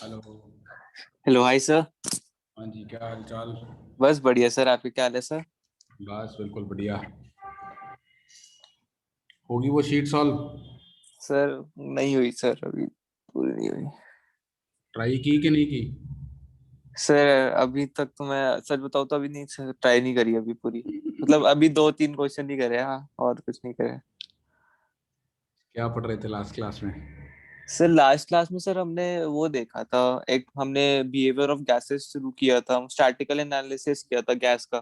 Hello. Hello hi sir. हाँ जी, क्या हाल चाल? बस बढ़िया सर, आपके क्या हाल है सर? बस बिल्कुल बढ़िया। होगी वो शीट सॉल्व? सर नहीं हुई सर, अभी पूरी नहीं हुई। ट्राई की कि नहीं की? सर अभी तक तो मैं सच बताऊँ तो अभी नहीं सर, ट्राई नहीं करी अभी पूरी। मतलब अभी दो तीन क्वेश्चन ही करे, हाँ, और कुछ नहीं करे। क्या पढ़ रहे थे लास्ट क्लास में? सर लास्ट क्लास में सर हमने वो देखा था, एक हमने बिहेवियर ऑफ गैसेस शुरू किया था, स्टैटिकल एनालिसिस किया था गैस का।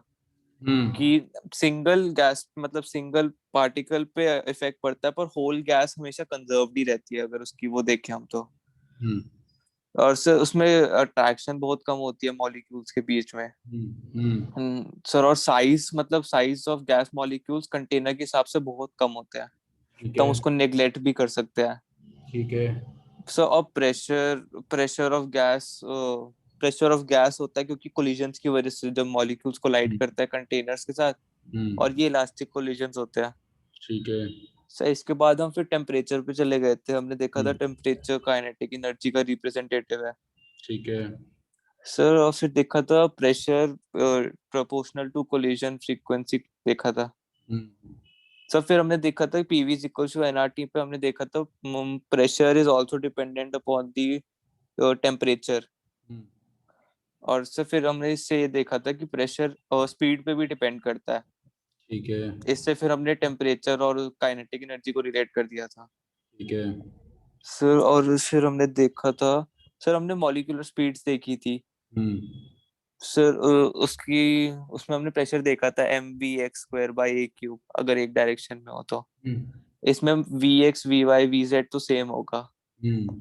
हम्म। कि सिंगल गैस मतलब सिंगल पार्टिकल पे इफेक्ट पड़ता है, पर होल गैस हमेशा कंजर्व्ड ही रहती है अगर उसकी वो देखें हम तो। हम्म। और सर उसमें अट्रैक्शन बहुत कम होती है मॉलिक्यूल्स के बीच में। हम्म। सर और साइज मतलब size of gas molecules container के हिसाब से बहुत कम होते हैं, ठीक तो हम है। उसको नेग्लेक्ट भी कर सकते हैं। ठीक है। सर और प्रेशर प्रेशर ऑफ गैस होता है क्योंकि कोलिजन्स की वजह से जब मॉलिक्यूल्स कोलाइड हम्म। करता है कंटेनर्स के साथ, और हम्म। ये इलास्टिक कोलिजन्स होते हैं। ठीक है। सर इसके बाद हम फिर टेम्परेचर पे चले गए थे, हमने देखा था हम्म। टेम्परेचर काइनेटिक एनर्जी का रिप्रेजेंटेटिव है। ठीक है। सर और फिर देखा था pressure proportional to collision frequency देखा था। हम्म। सर फिर हमने देखा था PV is equal to nRT पे, हमने देखा था pressure is also dependent upon the temperature. हम्म। और सर फिर हमने इससे ये देखा था कि प्रेशर और स्पीड पे भी डिपेंड करता है। ठीक है। इससे फिर हमने टेम्परेचर और काइनेटिक एनर्जी को रिलेट कर दिया था। ठीक है। सर और फिर हमने देखा था, सर हमने मॉलिक्यूलर स्पीड्स देखी थी। हम्म। सर उसकी उसमें हमने प्रेशर देखा था mv x² / a³ अगर एक डायरेक्शन में हो तो। हम्म। इसमें vx vy vz तो सेम होगा। हम्म।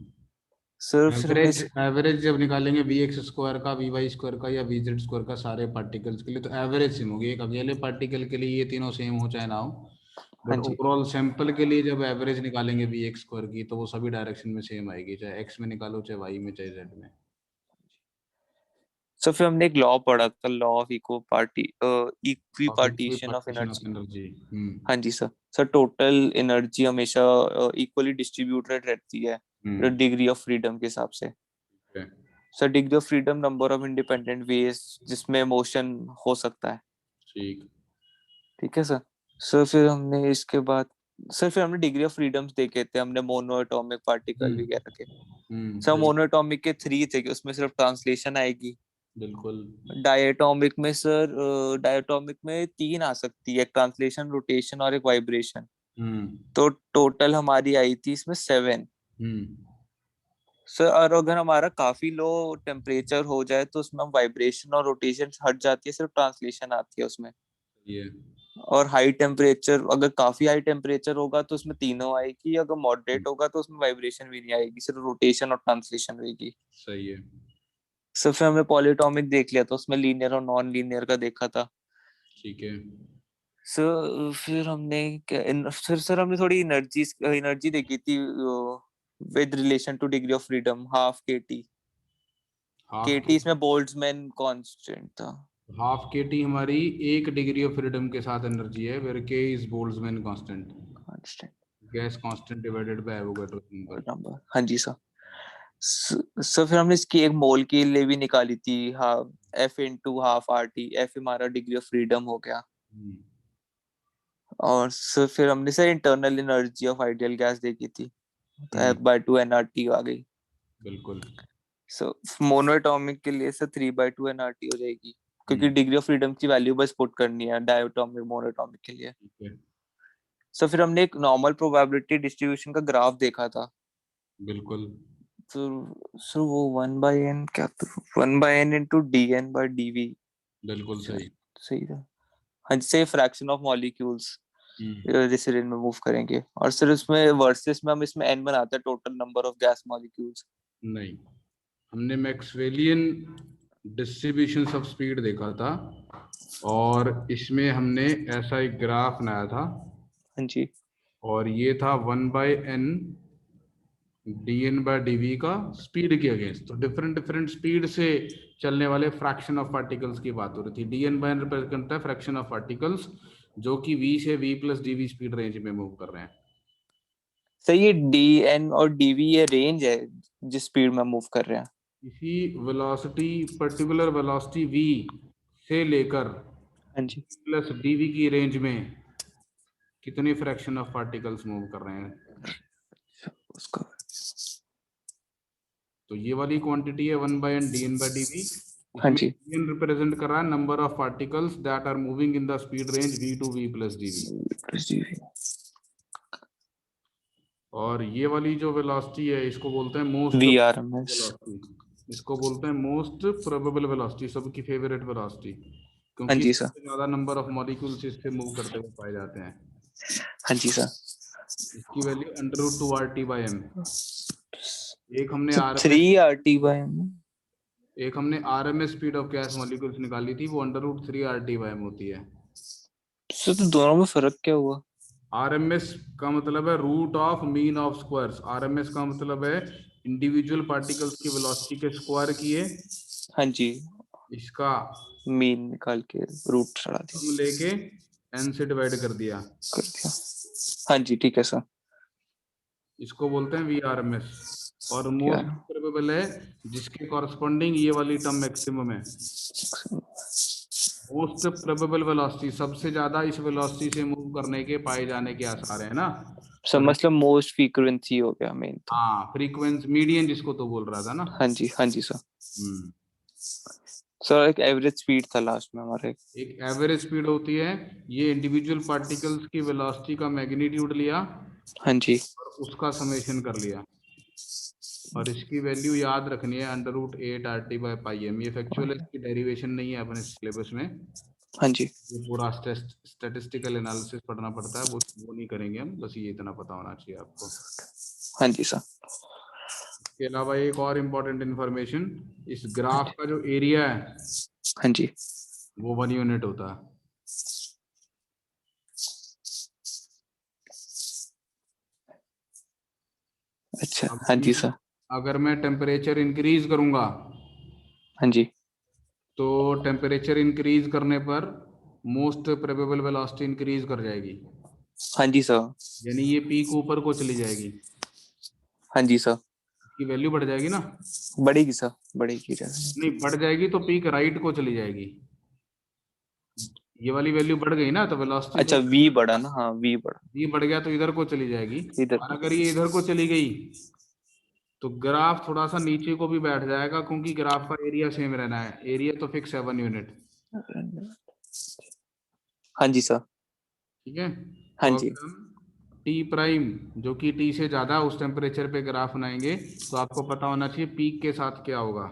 सर फिर हमने एवरेज एवरेज जब निकालेंगे वी एक्स स्क्वायर का, वी वाई स्क्वायर का या वी जेड स्क्वायर का सारे पार्टिकल्स के लिए, तो एवरेज सेम होगी। एक अकेले पार्टिकल के लिए ये तीनों सेम हो चाहे ना हो, हाँ बट जी। ओवरऑल सैंपल के लिए जब एवरेज निकालेंगे वी एक्स स्क्वायर की, तो वो सभी डायरेक्शन में सेम आएगी, चाहे एक्स में निकालो, चाहे वाई में, चाहे जेड में। सर फिर हमने एक लॉ पढ़ा था, law of equi of partition of equipartition of energy. Energy. हाँ जी सर। सर टोटल एनर्जी हमेशा इक्वली डिस्ट्रीब्यूटेड रहती है हम्म। डिग्री ऑफ फ्रीडम के हिसाब से। ठीक है। Sir degree of freedom number of independent ways जिसमें मोशन हो सकता है। ठीक। ठीक है सर। सर फिर हमने इसके बाद सर फिर हमने डिग्री ऑफ फ्रीडम्स देखे थे, हमने मोनो एटॉमिक पार्टिकल वगैरह के। सर सही। मोनो एटॉमिक के थ्री थे कि उसमें सिर्फ ट्रांसलेशन आएगी। बिल्कुल। डायटोमिक में सर डायटोमिक में तीन आ सकती है, एक ट्रांसलेशन, रोटेशन और एक वाइब्रेशन। हम्म। तो टोटल हमारी आई थी इसमें 7। हम्म। सर और अगर हमारा काफी लो टेम्परेचर हो जाए तो उसमें वाइब्रेशन और रोटेशन हट जाती है, सिर्फ ट्रांसलेशन आती है उसमें। सही है। और हाई टेम्परेचर, अगर काफी हाई टेम्परेचर होगा तो उसमें तीनों आएगी, अगर मॉडरेट होगा तो उसमें वाइब्रेशन भी नहीं आएगी, सिर्फ रोटेशन और ट्रांसलेशन रहेगी। सही है। सर फिर हमने पॉलीटॉमिक देख लिया था, उसमें लीनियर और नॉन लीनियर का देखा था। ठीक है। सर फिर हमने फिर सर हमने थोड़ी एनर्जी एनर्जी देखी थी with relation two degree of freedom, half के टी। हाफ के के टी इसमें बोल्ट्जमैन कांस्टेंट था। हाफ के टी हमारी एक डिग्री ऑफ फ्रीडम के साथ एनर्जी है, वेर के is Boltzmann constant. Constant gas constant divided by Avogadro number. Number, हाँ जी सर। सर फिर हमने इसकी एक मोल के लिए भी निकाली थी, हाँ, F × ½ RT। एफ हमारा डिग्री ऑफ फ्रीडम हो गया। और सर फिर हमने sir internal energy of ideal gas देखी थी, तो F/2 nRT आ गई। बिल्कुल। सो मोनोएटॉमिक के लिए सर 3/2 nRT हो जाएगी, क्योंकि हम्म। डिग्री ऑफ फ्रीडम की वैल्यू बस पुट करनी है डायटोमिक मोनोएटॉमिक के लिए। ठीक है। सर फिर हमने एक नॉर्मल प्रोबेबिलिटी डिस्ट्रीब्यूशन का ग्राफ देखा था। बिल्कुल। तो सर वो 1/n क्या था, 1/n × dn/dv। बिल्कुल सही। सही था। हाँ, जैसे फ्रैक्शन ऑफ मॉलिक्यूल्स हम्म। जैसे रेंज में मूव करेंगे, और सर इसमें वर्सेस में हम इसमें n बनाते हैं, total number of gas molecules. नहीं, हमने मैक्सवेलियन डिस्ट्रीब्यूशन ऑफ स्पीड देखा था, और इसमें हमने ऐसा एक ग्राफ बनाया था, हाँ जी। और ये था 1/n dn/dv का स्पीड के अगेंस्ट। तो डिफरेंट डिफरेंट स्पीड से चलने वाले फ्रैक्शन ऑफ पार्टिकल्स की बात हो रही थी। dn/n रिप्रेजेंट करता है फ्रैक्शन ऑफ पार्टिकल्स जो कि v से v+dv स्पीड रेंज में मूव कर रहे हैं। सर ये डी एन और डीवी ये रेंज है जिस स्पीड में मूव कर रहे हैं। किसी वेलोसिटी, पर्टिकुलर वेलोसिटी v से लेकर हाँ जी प्लस dv की रेंज में कितने फ्रैक्शन ऑफ पार्टिकल्स मूव कर रहे हैं। उसका तो ये वाली क्वांटिटी है 1/n dn/dv। हाँ इसमें जी dn रिप्रेजेंट कर रहा है number of particles that are moving in the speed range v to v plus dv। और ये वाली जो वेलोसिटी है इसको बोलते हैं मोस्ट VRMS। वेलोसिटी, इसको बोलते हैं मोस्ट प्रोबेबल वेलोसिटी, सबकी फेवरेट वेलोसिटी, हाँ क्योंकि जी सर। सबसे ज्यादा नंबर ऑफ मॉलिक्यूल्स इससे मूव करते हुए पाए जाते हैं। हाँ जी सर। इसकी वैल्यू √2 RT/m। एक हमने तो आरएमएस 3 RT/m। एक हमने RMS speed of gas molecules निकाली थी, वो √3 RT/m होती है। सर तो दोनों में फर्क क्या हुआ? आरएमएस का मतलब है root of mean of squares. RMS का मतलब है इंडिविजुअल पार्टिकल्स की वेलोसिटी के स्क्वायर किए, हाँ जी, इसका मीन निकाल के रूट चढ़ा हम लेके n से डिवाइड कर दिया। दिया। हाँ जी ठीक है सर। इसको बोलते हैं VRMS। और मोस्ट यार प्रोबेबल है जिसके कॉरस्पॉन्डिंग ये वाली टर्म मैक्सिमम है। मोस्ट प्रोबेबल वेलोसिटी, सबसे ज्यादा इस वेलोसिटी से मूव करने के पाए जाने के आसार है ना। सर और मतलब मोस्ट फ्रीक्वेंसी हो गया मेन तो। हाँ, फ्रीक्वेंसी मीडियन जिसको तो बोल रहा था ना। हाँ जी सर। हम्म। सर एक एवरेज स्पीड था लास्ट में हमारे। एक एवरेज स्पीड होती है, ये इंडिविजुअल पार्टिकल्स की वेलोसिटी का मैग्नीट्यूड लिया हाँ जी और उसका समेशन कर लिया, और इसकी वैल्यू याद रखनी है √8 RT/πm। ये फैक्चुअल है, इसकी डेरिवेशन नहीं है अपने सिलेबस में। हाँ जी ये पूरा स्टैटिस्टिकल एनालिसिस पढ़ना पड़ता है, वो नहीं करेंगे हम, बस ये इतना पता होना चाहिए आपको। हाँ जी सर। इसके अलावा एक और इम्पोर्टेंट इन्फॉर्मेशन, इस हाँ ग्राफ जी का जो एरिया है हाँ जी। वो 1 यूनिट होता है। अच्छा अब हाँ जी सर। अगर मैं टेम्परेचर इंक्रीज करूंगा हाँ जी तो टेम्परेचर इंक्रीज करने पर मोस्ट प्रोबेबल वेलोसिटी इंक्रीज कर जाएगी, हाँ जी सर। यानी ये पीक ऊपर को चली जाएगी, हाँ जी सर। इसकी वैल्यू बढ़ जाएगी ना। बढ़ेगी सर, बढ़ेगी जरा। नहीं, बढ़ जाएगी तो पीक राइट को चली जाएगी। ये वाली वैल्यू बढ़ गई ना तो वेलोसिटी तो अच्छा वी बढ़ा ना, हाँ वी बढ़ा ये बढ़ गया तो इधर को चली जाएगी। इधर और को। अगर ये इधर को चली गई तो ग्राफ थोड़ा सा नीचे को भी बैठ जाएगा, क्योंकि ग्राफ का एरिया सेम रहना है, एरिया तो फिक्स है 1 यूनिट। हाँ जी सर। ठीक है। हाँ तो जी अगर हम टी प्राइम जो कि टी से ज्यादा उस टेम्परेचर पे ग्राफ बनाएंगे तो आपको पता होना चाहिए पीक के साथ क्या होगा।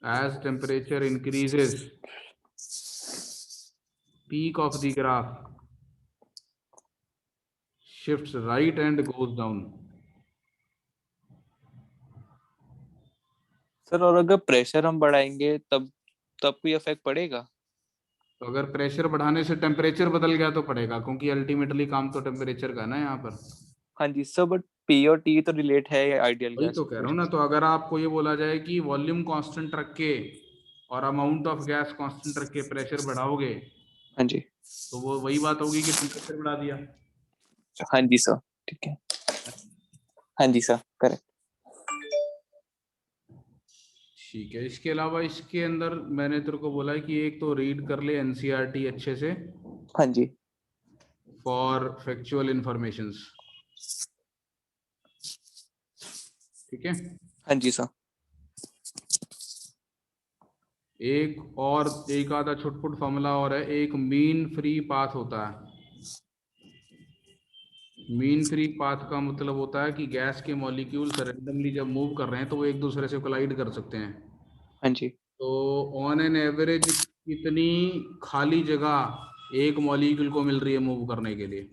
As temperature increases, peak of the graph shifts right and goes down। Sir, और अगर प्रेशर हम बढ़ाएंगे तब तब कोई इफेक्ट पड़ेगा? तो अगर प्रेशर बढ़ाने से टेम्परेचर बदल गया तो पड़ेगा, क्योंकि अल्टीमेटली काम तो टेम्परेचर का है ना यहाँ पर। हाँ जी सर, बट पी और टी तो रिलेट है आइडियल वही गैस तो कह रहा हूँ ना, इक्वेशन। तो अगर आपको ये बोला जाए कि वॉल्यूम कांस्टेंट रख के और अमाउंट ऑफ गैस कांस्टेंट रख के प्रेशर बढ़ाओगे हाँ जी तो वो वही बात होगी कि टेम्परेचर बढ़ा दिया। हाँ जी सर। ठीक है। हाँ जी सर करेक्ट। ठीक है। इसके अलावा इसके अंदर मैंने तेरे को बोला है कि एक तो रीड कर ले एनसीईआरटी अच्छे से हाँ जी फॉर फैक्चुअल इंफॉर्मेशंस। ठीक है। हाँ जी सर। एक आधा छुटपुट फॉर्मूला और है, एक मीन फ्री पाथ होता है। मीन फ्री पाथ का मतलब होता है कि गैस के मॉलिक्यूल्स रैंडमली जब मूव कर रहे हैं तो वो एक दूसरे से कोलाइड कर सकते हैं। हाँ जी तो ऑन एन एवरेज कितनी खाली जगह एक मॉलिक्यूल को मिल रही है मूव करने के लिए,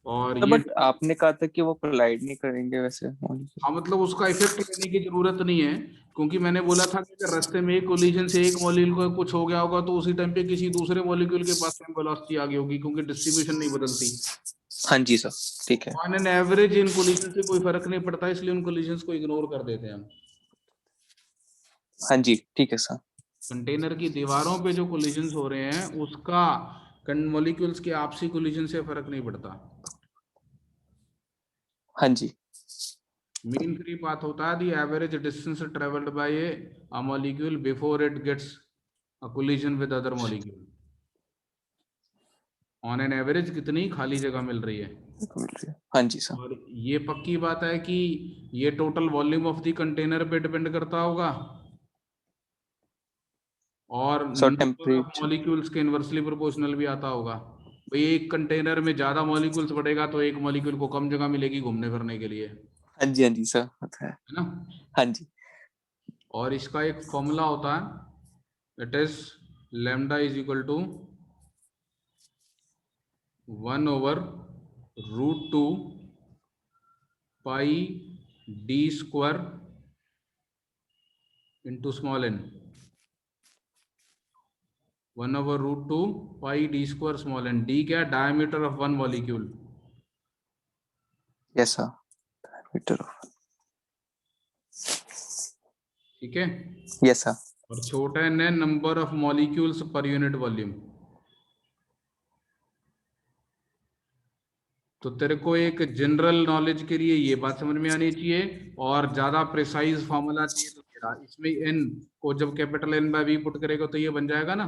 और तो ये बट आपने कहा था कि वो कोलाइड नहीं करेंगे वैसे molecule। हाँ, मतलब उसका इफेक्ट लेने की जरूरत नहीं है, क्योंकि मैंने बोला था कि अगर रास्ते में एक कोलिजन से एक मॉलिक्यूल को कुछ हो गया होगा तो उसी टाइम पे किसी दूसरे मॉलिक्यूल के पास में वेलोसिटी आ गई होगी, क्योंकि डिस्ट्रीब्यूशन नहीं बदलती। हाँ जी सर ठीक है। On an average in collision से कोई फर्क नहीं पड़ता, इसलिए उन कोलिजन को इग्नोर कर देते हैं हम। हाँ जी ठीक है सर। कंटेनर की दीवारों पे जो कोलिजन हो रहे हैं उसका मॉलिक्यूल्स के आपसी कोलिजन से फर्क नहीं पड़ता। हाँ जी मीन फ्री पाथ होता है the average distance travelled by a molecule before it gets a collision with other molecule. On an average कितनी खाली जगह मिल रही है। हाँ जी सर। और ये पक्की बात है कि ये total volume of the container पे डिपेंड करता होगा और so number of temperature, molecules के इनवर्सली प्रोपोर्शनल भी आता होगा। भाई एक कंटेनर में ज्यादा मॉलिक्यूल्स बढ़ेगा तो एक मॉलिक्यूल को कम जगह मिलेगी घूमने फिरने के लिए, है हाँ जी सर होता है। ना। हाँ जी और इसका एक फॉर्मूला होता है, it is lambda is equal to 1/√2 pi D square into small n। 1/√2 pi D square small n। D क्या, diameter of one molecule, yes sir metre. ठीक है। Yes sir. और छोटा n है number of molecules per unit volume. तो तेरे को एक जनरल नॉलेज के लिए ये बात समझ में आनी चाहिए, और ज्यादा प्रिसाइज फॉर्मूला चाहिए तो तेरा इसमें n को जब capital N by V put करेगा तो ये बन जाएगा ना।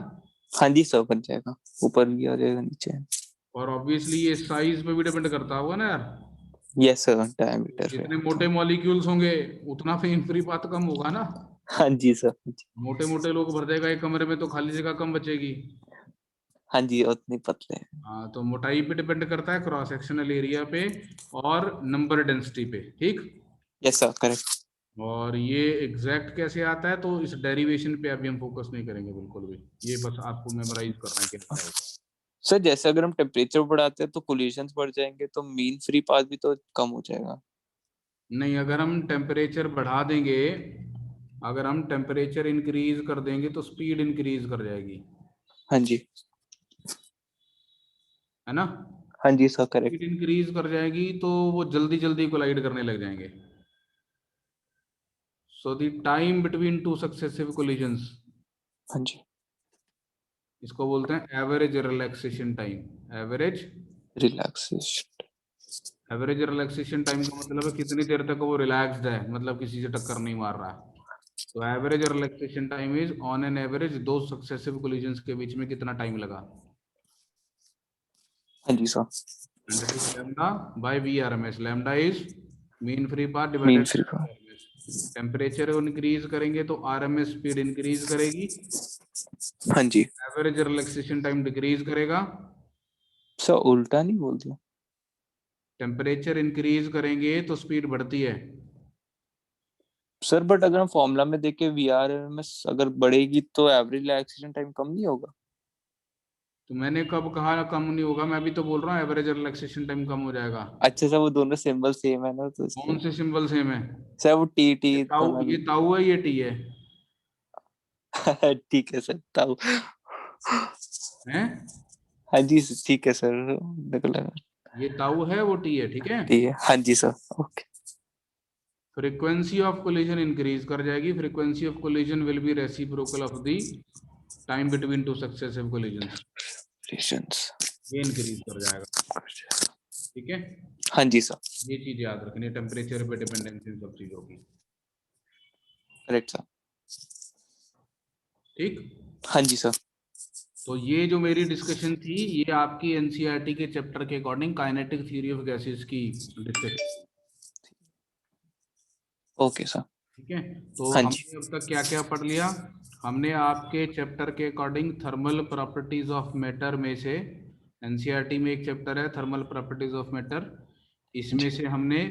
हाँ जी सर बन जाएगा, ऊपर भी आ जाएगा नीचे। और ऑब्वियसली ये साइज पे भी डिपेंड करता होगा ना यार। यस सर डायमीटर पे जितने होता मोटे है। मॉलिक्यूल्स होंगे उतना फेन फ्री पाथ कम होगा ना। हाँ जी सर। मोटे मोटे लोग भर देगा एक कमरे में तो खाली जगह कम बचेगी। हाँ जी उतने पतले हैं। हाँ, तो मोटाई पे डिपेंड करता है, क्रॉस सेक्शनल एरिया पे और नंबर डेंसिटी पे, ठीक। Yes sir correct. और ये एग्जैक्ट कैसे आता है तो इस डेरिवेशन पे अभी हम फोकस नहीं करेंगे बिल्कुल भी, ये बस आपको मेमोराइज करना है कैसे आएगा। सर जैसे अगर हम टेम्परेचर बढ़ाते हैं तो कोलिजन्स बढ़ जाएंगे, तो मीन फ्री पाथ भी तो कम हो जाएगा। नहीं, अगर हम टेम्परेचर बढ़ा देंगे, अगर हम टेम्परेचर इंक्रीज कर देंगे तो स्पीड इंक्रीज कर जाएगी, हाँ जी। है ना। हाँ जी सर स्पीड करेक्ट। इंक्रीज कर जाएगी तो वो जल्दी जल्दी कोलाइड करने लग जाएंगे। So the time between two successive collisions, हाँ जी इसको बोलते हैं average relaxation time. Relaxation. Average relaxation time का मतलब है कितनी देर तक वो रिलैक्स्ड है, मतलब किसी से टक्कर नहीं मार रहा है। तो average relaxation time is on an average दो सक्सेसिव कोलिजन्स के बीच में कितना टाइम लगा, हाँ जी sir. And it is lambda by V R M S. Lambda is mean free path mean divided free by path. V R M S. Temperature increase करेंगे तो R M S speed increase करेगी, हाँ जी average relaxation time decrease करेगा। Sir उल्टा नहीं बोल दिया। टेम्परेचर इंक्रीज करेंगे तो स्पीड बढ़ती है। सर बट अगर हम फॉर्मूला में देखे वी आर एम एस अगर बढ़ेगी तो एवरेज रिलैक्सेशन टाइम कम नहीं होगा। तो मैंने कब कहा कम नहीं होगा, मैं भी तो बोल रहा हूँ एवरेज रिलैक्सेशन टाइम कम हो जाएगा। अच्छा सर वो दोनों सिंबल सेम है ना तो कौन इसलिए। से सिंबल सेम है। सर वो टी टी ये तो ताऊ, मैं ये ताऊ है, ये टी है। ठीक है सर ताऊ। हैं, हाँ जी ठीक है सर निकला। ये ताऊ है, वो टी है, ठीक है। ठीक है हाँ जी sir okay. Frequency of collision increase कर जाएगी। Frequency of collision will be reciprocal of the time between two successive collisions. Reasons. ये इंक्रीज कर जाएगा, ठीक है। हाँ जी सर ये चीज याद रखनी है, टेम्परेचर पे डिपेंडेंसी इन सब चीजों की, करेक्ट सर। ठीक। हाँ जी सर। तो ये जो मेरी डिस्कशन थी ये आपकी एनसीईआरटी के चैप्टर के according kinetic theory of gases की डिस्कशन, ओके सर। ठीक है। तो हाँ जी हमने अब तक क्या क्या पढ़ लिया। हमने आपके चैप्टर के according thermal properties of matter में से, एनसीईआरटी में एक चैप्टर है थर्मल प्रॉपर्टीज ऑफ मैटर, इसमें जी से हमने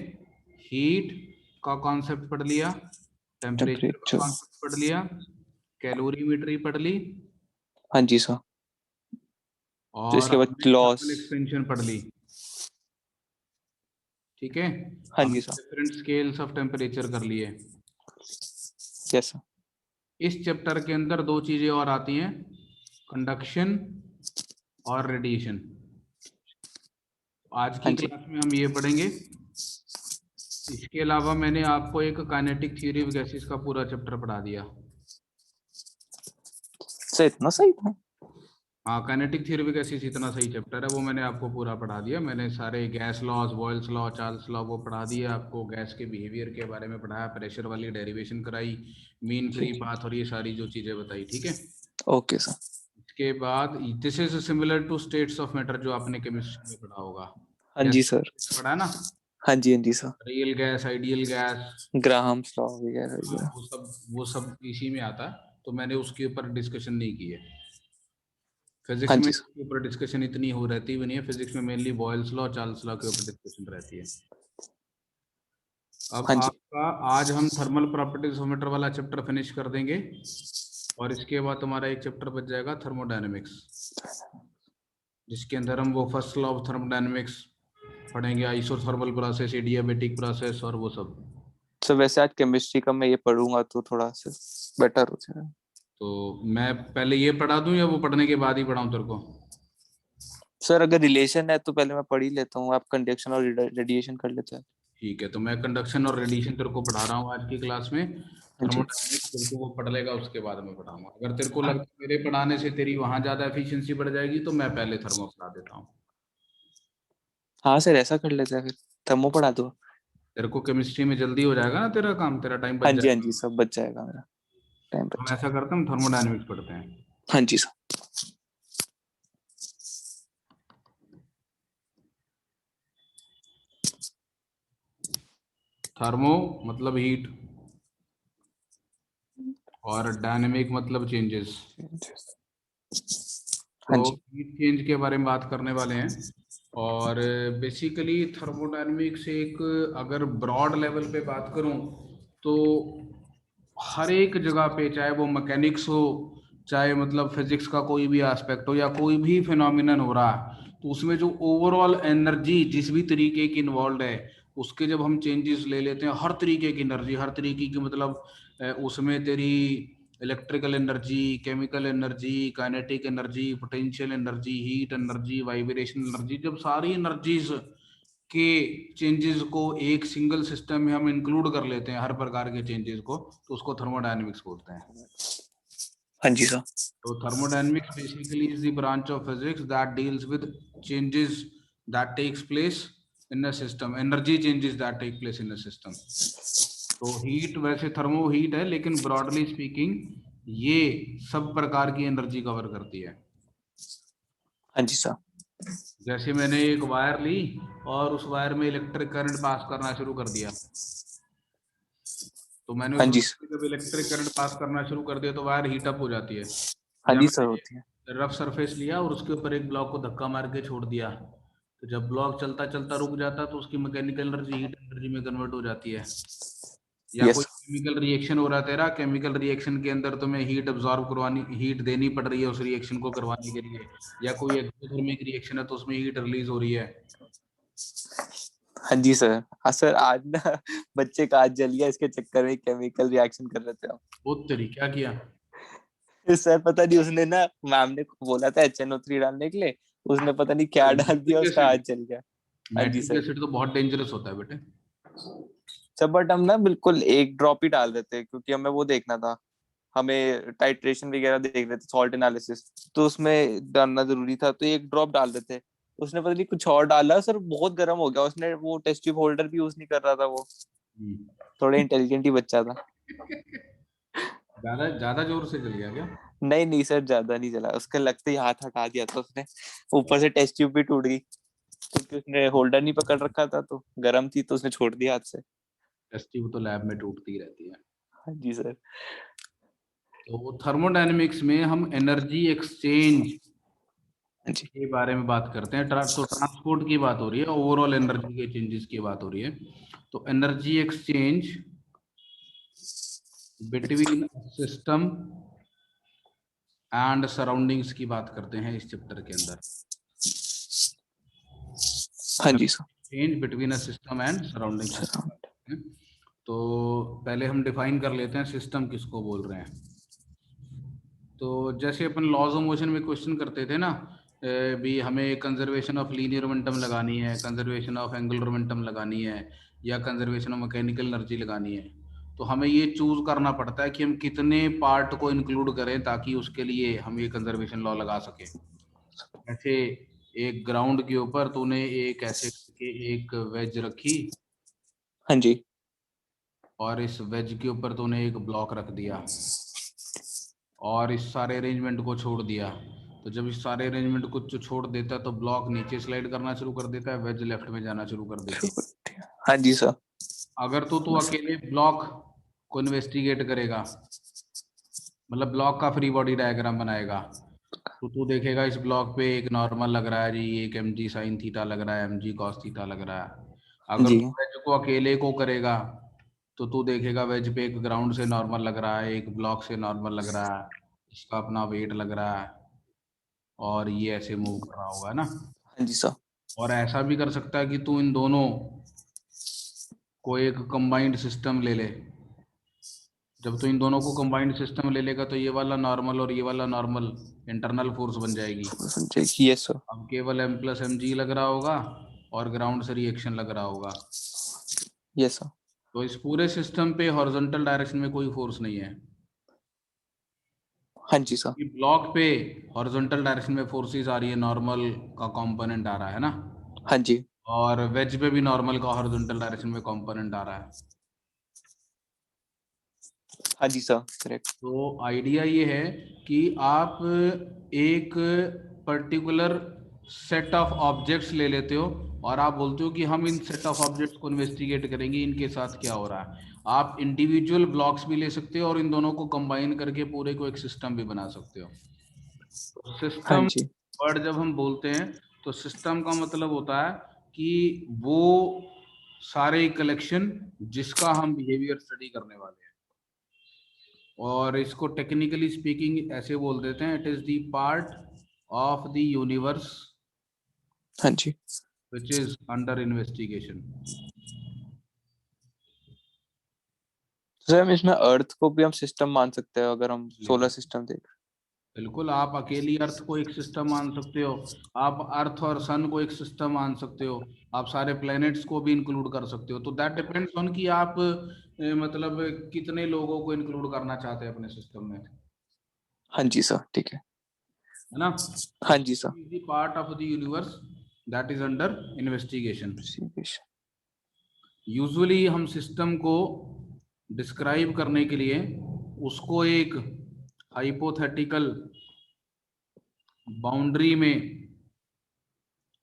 हीट का कॉन्सेप्ट पढ़ लिया, टेम्परेचर का टेम्परेचर। कॉन्सेप्ट पढ़ लिया, कैलोरीमेट्री पढ़ ली, हाँ जी सर। तो और इसके बाद हमने लॉस। थर्मल एक्सपेंशन पढ़ ली, ठीक है। हाँ जी हमने sir. Different scales of temperature कर लिए। Yes sir. इस चैप्टर के अंदर दो चीजें और आती हैं, कंडक्शन और रेडिएशन। आज हाँ की जी क्लास में हम ये पढ़ेंगे। इसके अलावा मैंने आपको एक काइनेटिक थ्योरी ऑफ गैसेस का पूरा चैप्टर पढ़ा दिया। सर इतना सही था। हाँ, काइनेटिक थ्योरी भी कैसी इतना सही चैप्टर है, वो मैंने आपको पूरा पढ़ा दिया। मैंने सारे gas laws, Boyle's law, Charles law वो पढ़ा दिया आपको, गैस के बिहेवियर के बारे में पढ़ाया, प्रेशर वाली डेरिवेशन कराई, मीन फ्री पाथ और ये सारी जो चीजें बताई, ठीक है। Okay sir. इसके बाद this is similar to states of matter, जो आपने केमिस्ट्री में पढ़ा होगा, हाँ गैस जी सर। पढ़ा है ना, हाँ जी sir. Real gas, ideal gas, Graham's law वगैरह हाँ, वगैरह। वो सब इसी में आता है, तो मैंने उसके ऊपर डिस्कशन नहीं की है। हाँ फिजिक्स में जी सर। इसके ऊपर डिस्कशन इतनी हो रहती भी नहीं है, फिजिक्स में mainly boils law, Charles law के ऊपर डिस्कशन रहती है। अब हाँ जी। आपका आज हम थर्मल प्रॉपर्टीज ऑफ मैटर वाला चैप्टर फिनिश कर देंगे, और इसके बाद तुम्हारा एक चैप्टर बच जाएगा थर्मोडायनेमिक्स, जिसके अंदर हम वो फर्स्ट लॉ ऑफ थर्मोडायनेमिक्स पढ़ेंगे, आइसोथर्मल प्रोसेस, एडियाबेटिक प्रोसेस और वो सब। सर वैसे आज केमिस्ट्री का मैं ये पढ़ूंगा तो थोड़ा सा बेटर हो जाएगा। तो मैं पहले ये पढ़ा दूं या वो पढ़ने के बाद ही पढ़ाऊं तेरे को? सर अगर रिलेशन है तो पहले मैं पढ़ ही लेता हूँ, आप कंडक्शन और रेडिएशन कर लेते हैं। ठीक है, तो मैं कंडक्शन और रेडिएशन तेरे को पढ़ा रहा हूँ आज की क्लास में। हाँ जी। थर्मोडायनेमिक्स तेरे को वो पढ़ लेगा, उसके बाद मैं पढ़ाऊंगा। अगर तेरे को हाँ। लगता है मेरे पढ़ाने से तेरी वहां ज्यादा एफिशिएंसी बढ़ जाएगी, तो मैं पहले थर्मो पढ़ा देता हूँ। हाँ सर ऐसा कर लेते हैं फिर, थर्मो पढ़ा दो। तेरे को केमिस्ट्री में जल्दी हो जाएगा ना तेरा काम, तेरा टाइम बच हाँ जाएगा। जी सब बच जाएगा, मेरा टाइम हम बच ऐसा जाएगा। करते हैं, हम थर्मोडायनेमिक्स पढ़ते हैं। हाँ जी सर। थर्मो मतलब हीट, और डायनेमिक मतलब चेंजेस। हाँ तो जी। हीट चेंज के बारे में बात करने वाले हैं। और बेसिकली थर्मोडायनेमिक्स एक, अगर ब्रॉड लेवल पे बात करूं, तो हर एक जगह पे, चाहे वो मैकेनिक्स हो, चाहे मतलब फिजिक्स का कोई भी एस्पेक्ट हो, या कोई भी फिनोमिनन हो रहा है, तो उसमें जो ओवरऑल एनर्जी जिस भी तरीके की इन्वॉल्व है, उसके जब हम चेंजेस ले लेते हैं, हर तरीके की एनर्जी, हर तरीके की मतलब उसमें तेरी electrical energy, chemical energy, kinetic energy, potential energy, heat energy, vibration energy, जब सारी एनर्जीज के चेंजेस को एक सिंगल सिस्टम में हम इंक्लूड कर लेते हैं, हर प्रकार के चेंजेस को, तो उसको थर्मोडायनेमिक्स बोलते हैं। हाँ जी sir. So thermodynamics basically is the branch of physics that deals with changes that takes place in a system, energy changes that take place in a system. तो हीट वैसे थर्मो हीट है, लेकिन broadly speaking ये सब प्रकार की energy cover करती है। हाँ जी सर। जैसे मैंने एक वायर ली और उस वायर में इलेक्ट्रिक करंट पास करना शुरू कर दिया, तो मैंने हाँ उस जी वायर सर। में जब इलेक्ट्रिक करंट पास करना शुरू कर दिया, तो वायर हीट अप हो जाती है। हाँ या जी सर मैंने होती है। रफ सरफेस लिया और उसके ऊपर एक ब्लॉक को धक्का मार के छोड़ दिया, तो जब ब्लॉक चलता चलता रुक जाता, तो उसकी मैकेनिकल एनर्जी हीट एनर्जी में कन्वर्ट हो जाती है। या कोई यस। केमिकल रिएक्शन हो रहा है तेरा, केमिकल रिएक्शन के अंदर तुम्हें हीट अब्सॉर्ब करवानी, हीट देनी पड़ रही है उस रिएक्शन को करवाने के लिए, या कोई एक्सोथर्मिक रिएक्शन है तो उसमें हीट रिलीज हो रही है। हाँ जी सर। हाँ सर आज ना बच्चे का आज जल गया, इसके चक्कर में केमिकल रिएक्शन कर रहे थे हम। वो तेरी क्या किया? सर पता नहीं, उसने ना मैम ने बोला था HNO3 डालने के लिए, उसने पता नहीं क्या डाल दिया, नाइट्रिक उसका एसिड, हाथ जल गया। हाँ जी नाइट्रिक सर। एसिड तो बहुत डेंजरस होता है बेटे। सर बट हम ना बिल्कुल एक ड्रॉप ही डाल देते हैं, क्योंकि हमें वो देखना था, हमें टाइट्रेशन वगैरह देख रहे थे, सॉल्ट एनालिसिस, तो उसमें डालना जरूरी था, तो एक ड्रॉप डाल देते। उसने पता नहीं कुछ और डाला सर, बहुत गर्म हो गया, उसने वो टेस्ट ट्यूब होल्डर भी यूज नहीं कर रहा था वो, हम्म। थोड़ा इंटेलिजेंट ही बच्चा था। ज्यादा ज्यादा जोर से जल गया क्या? नहीं सर ज्यादा नहीं चला, उसके लगते ही हाथ हटा दिया था उसने, ऊपर से टेस्ट ट्यूब भी टूट गई, क्योंकि उसने होल्डर नहीं पकड़ रखा था, तो गर्म थी तो उसने छोड़ दिया हाथ से। टेस्ट ट्यूब तो लैब में टूटती रहती है। हाँ जी सर। तो थर्मोडायनेमिक्स में हम एनर्जी एक्सचेंज हाँ जी। के बारे में बात करते हैं। तो ट्रांसपोर्ट की बात हो रही है, ओवरऑल एनर्जी के चेंजेस की बात हो रही है। तो energy exchange between system and surroundings की बात करते हैं इस चैप्टर के अंदर। हाँ जी sir. Exchange between a system and surroundings की बात करते हैं। तो पहले हम डिफाइन कर लेते हैं सिस्टम किसको बोल रहे हैं। तो जैसे अपन लॉज ऑफ मोशन में क्वेश्चन करते थे ना, भी हमें कंजर्वेशन ऑफ लीनियर मोमेंटम लगानी है, कंजर्वेशन ऑफ एंगुलर मोमेंटम लगानी है, या कंजर्वेशन ऑफ मैकेनिकल एनर्जी लगानी है, तो हमें ये चूज करना पड़ता है कि हम कितने पार्ट को इंक्लूड करें ताकि उसके लिए हम ये कंजर्वेशन लॉ लगा सकें। ऐसे एक ग्राउंड के ऊपर तूने एक ऐसे करके एक वेज रखी हाँ जी। और इस वेज के ऊपर तूने एक ब्लॉक रख दिया और इस सारे अरेंजमेंट को छोड़ दिया। तो जब इस सारे अरेंजमेंट को छोड़ देता है तो ब्लॉक नीचे स्लाइड करना शुरू कर देता है, वेज लेफ्ट में जाना शुरू कर देती है। हाँ जी सर। अगर तू अकेले ब्लॉक को इन्वेस्टिगेट करेगा, मतलब ब्लॉक का फ्री बॉडी डायग्राम बनाएगा, तो तू देखेगा इस ब्लॉक पे एक नॉर्मल लग रहा है जी, एक एम जी साइन थीटा लग रहा है, एम जी कॉस थीटा लग रहा है। अगर जी। तू वेज को अकेले को करेगा तो तू देखेगा वेज पे एक ग्राउंड से नॉर्मल लग रहा है, एक ब्लॉक से नॉर्मल लग रहा है, इसका अपना वेट लग रहा है और ये ऐसे मूव कर रहा होगा ना। हाँ जी सर। और ऐसा भी कर सकता है कि तू इन दोनों को एक कंबाइंड सिस्टम ले ले। जब तू इन दोनों को कंबाइंड सिस्टम ले लेगा तो ये वाला नॉर्मल और ये वाला नॉर्मल इंटरनल फोर्स बन जाएगी। Yes sir. अब केवल एम प्लस एम जी लग रहा होगा और ग्राउंड से रिएक्शन लग रहा होगा। Yes sir. तो इस पूरे सिस्टम पे हॉरिजॉन्टल डायरेक्शन में कोई फोर्स नहीं है। हाँ जी सर। कि ब्लॉक पे हॉरिजॉन्टल डायरेक्शन में फोर्सेस आ रही है, नॉर्मल का कंपोनेंट आ रहा है ना, हाँ जी। और वेज पे भी नॉर्मल का हॉरिजॉन्टल डायरेक्शन में कंपोनेंट आ रहा है। हाँ जी सर, करेक्ट। तो आइडिया ये है कि आप एक पर्टिकुलर सेट ऑफ ऑब्जेक्ट्स ले लेते हो और आप बोलते हो कि हम इन सेट ऑफ ऑब्जेक्ट्स को इन्वेस्टिगेट करेंगे, इनके साथ क्या हो रहा है। आप इंडिविजुअल ब्लॉक्स भी ले सकते हो और इन दोनों को कंबाइन करके पूरे को एक सिस्टम भी बना सकते हो। तो हाँ सिस्टम जी। वर्ड जब हम बोलते हैं तो सिस्टम का मतलब होता है कि वो सारे कलेक्शन जिसका हम बिहेवियर स्टडी करने वाले हैं। और इसको टेक्निकली स्पीकिंग ऐसे बोल देते हैं, it is the part of the universe हाँ जी। Which is under investigation. Sir हम इसमें अर्थ को भी हम सिस्टम मान सकते हैं अगर हम सोलर सिस्टम देख। बिल्कुल, आप अकेली अर्थ को एक सिस्टम मान सकते हो, आप अर्थ और सन को एक सिस्टम मान सकते हो, आप सारे प्लैनेट्स को भी इंक्लूड कर सकते हो। तो दैट डिपेंड्स ऑन कि आप मतलब कितने लोगों को इंक्लूड करना चाहते हैं अपने सिस्टम में, हाँ जी सर, ठीक है। है ना। हाँ जी sir. Part of the universe that is under investigation. Usually हम सिस्टम को डिस्क्राइब करने के लिए उसको एक हाइपोथेटिकल बाउंड्री में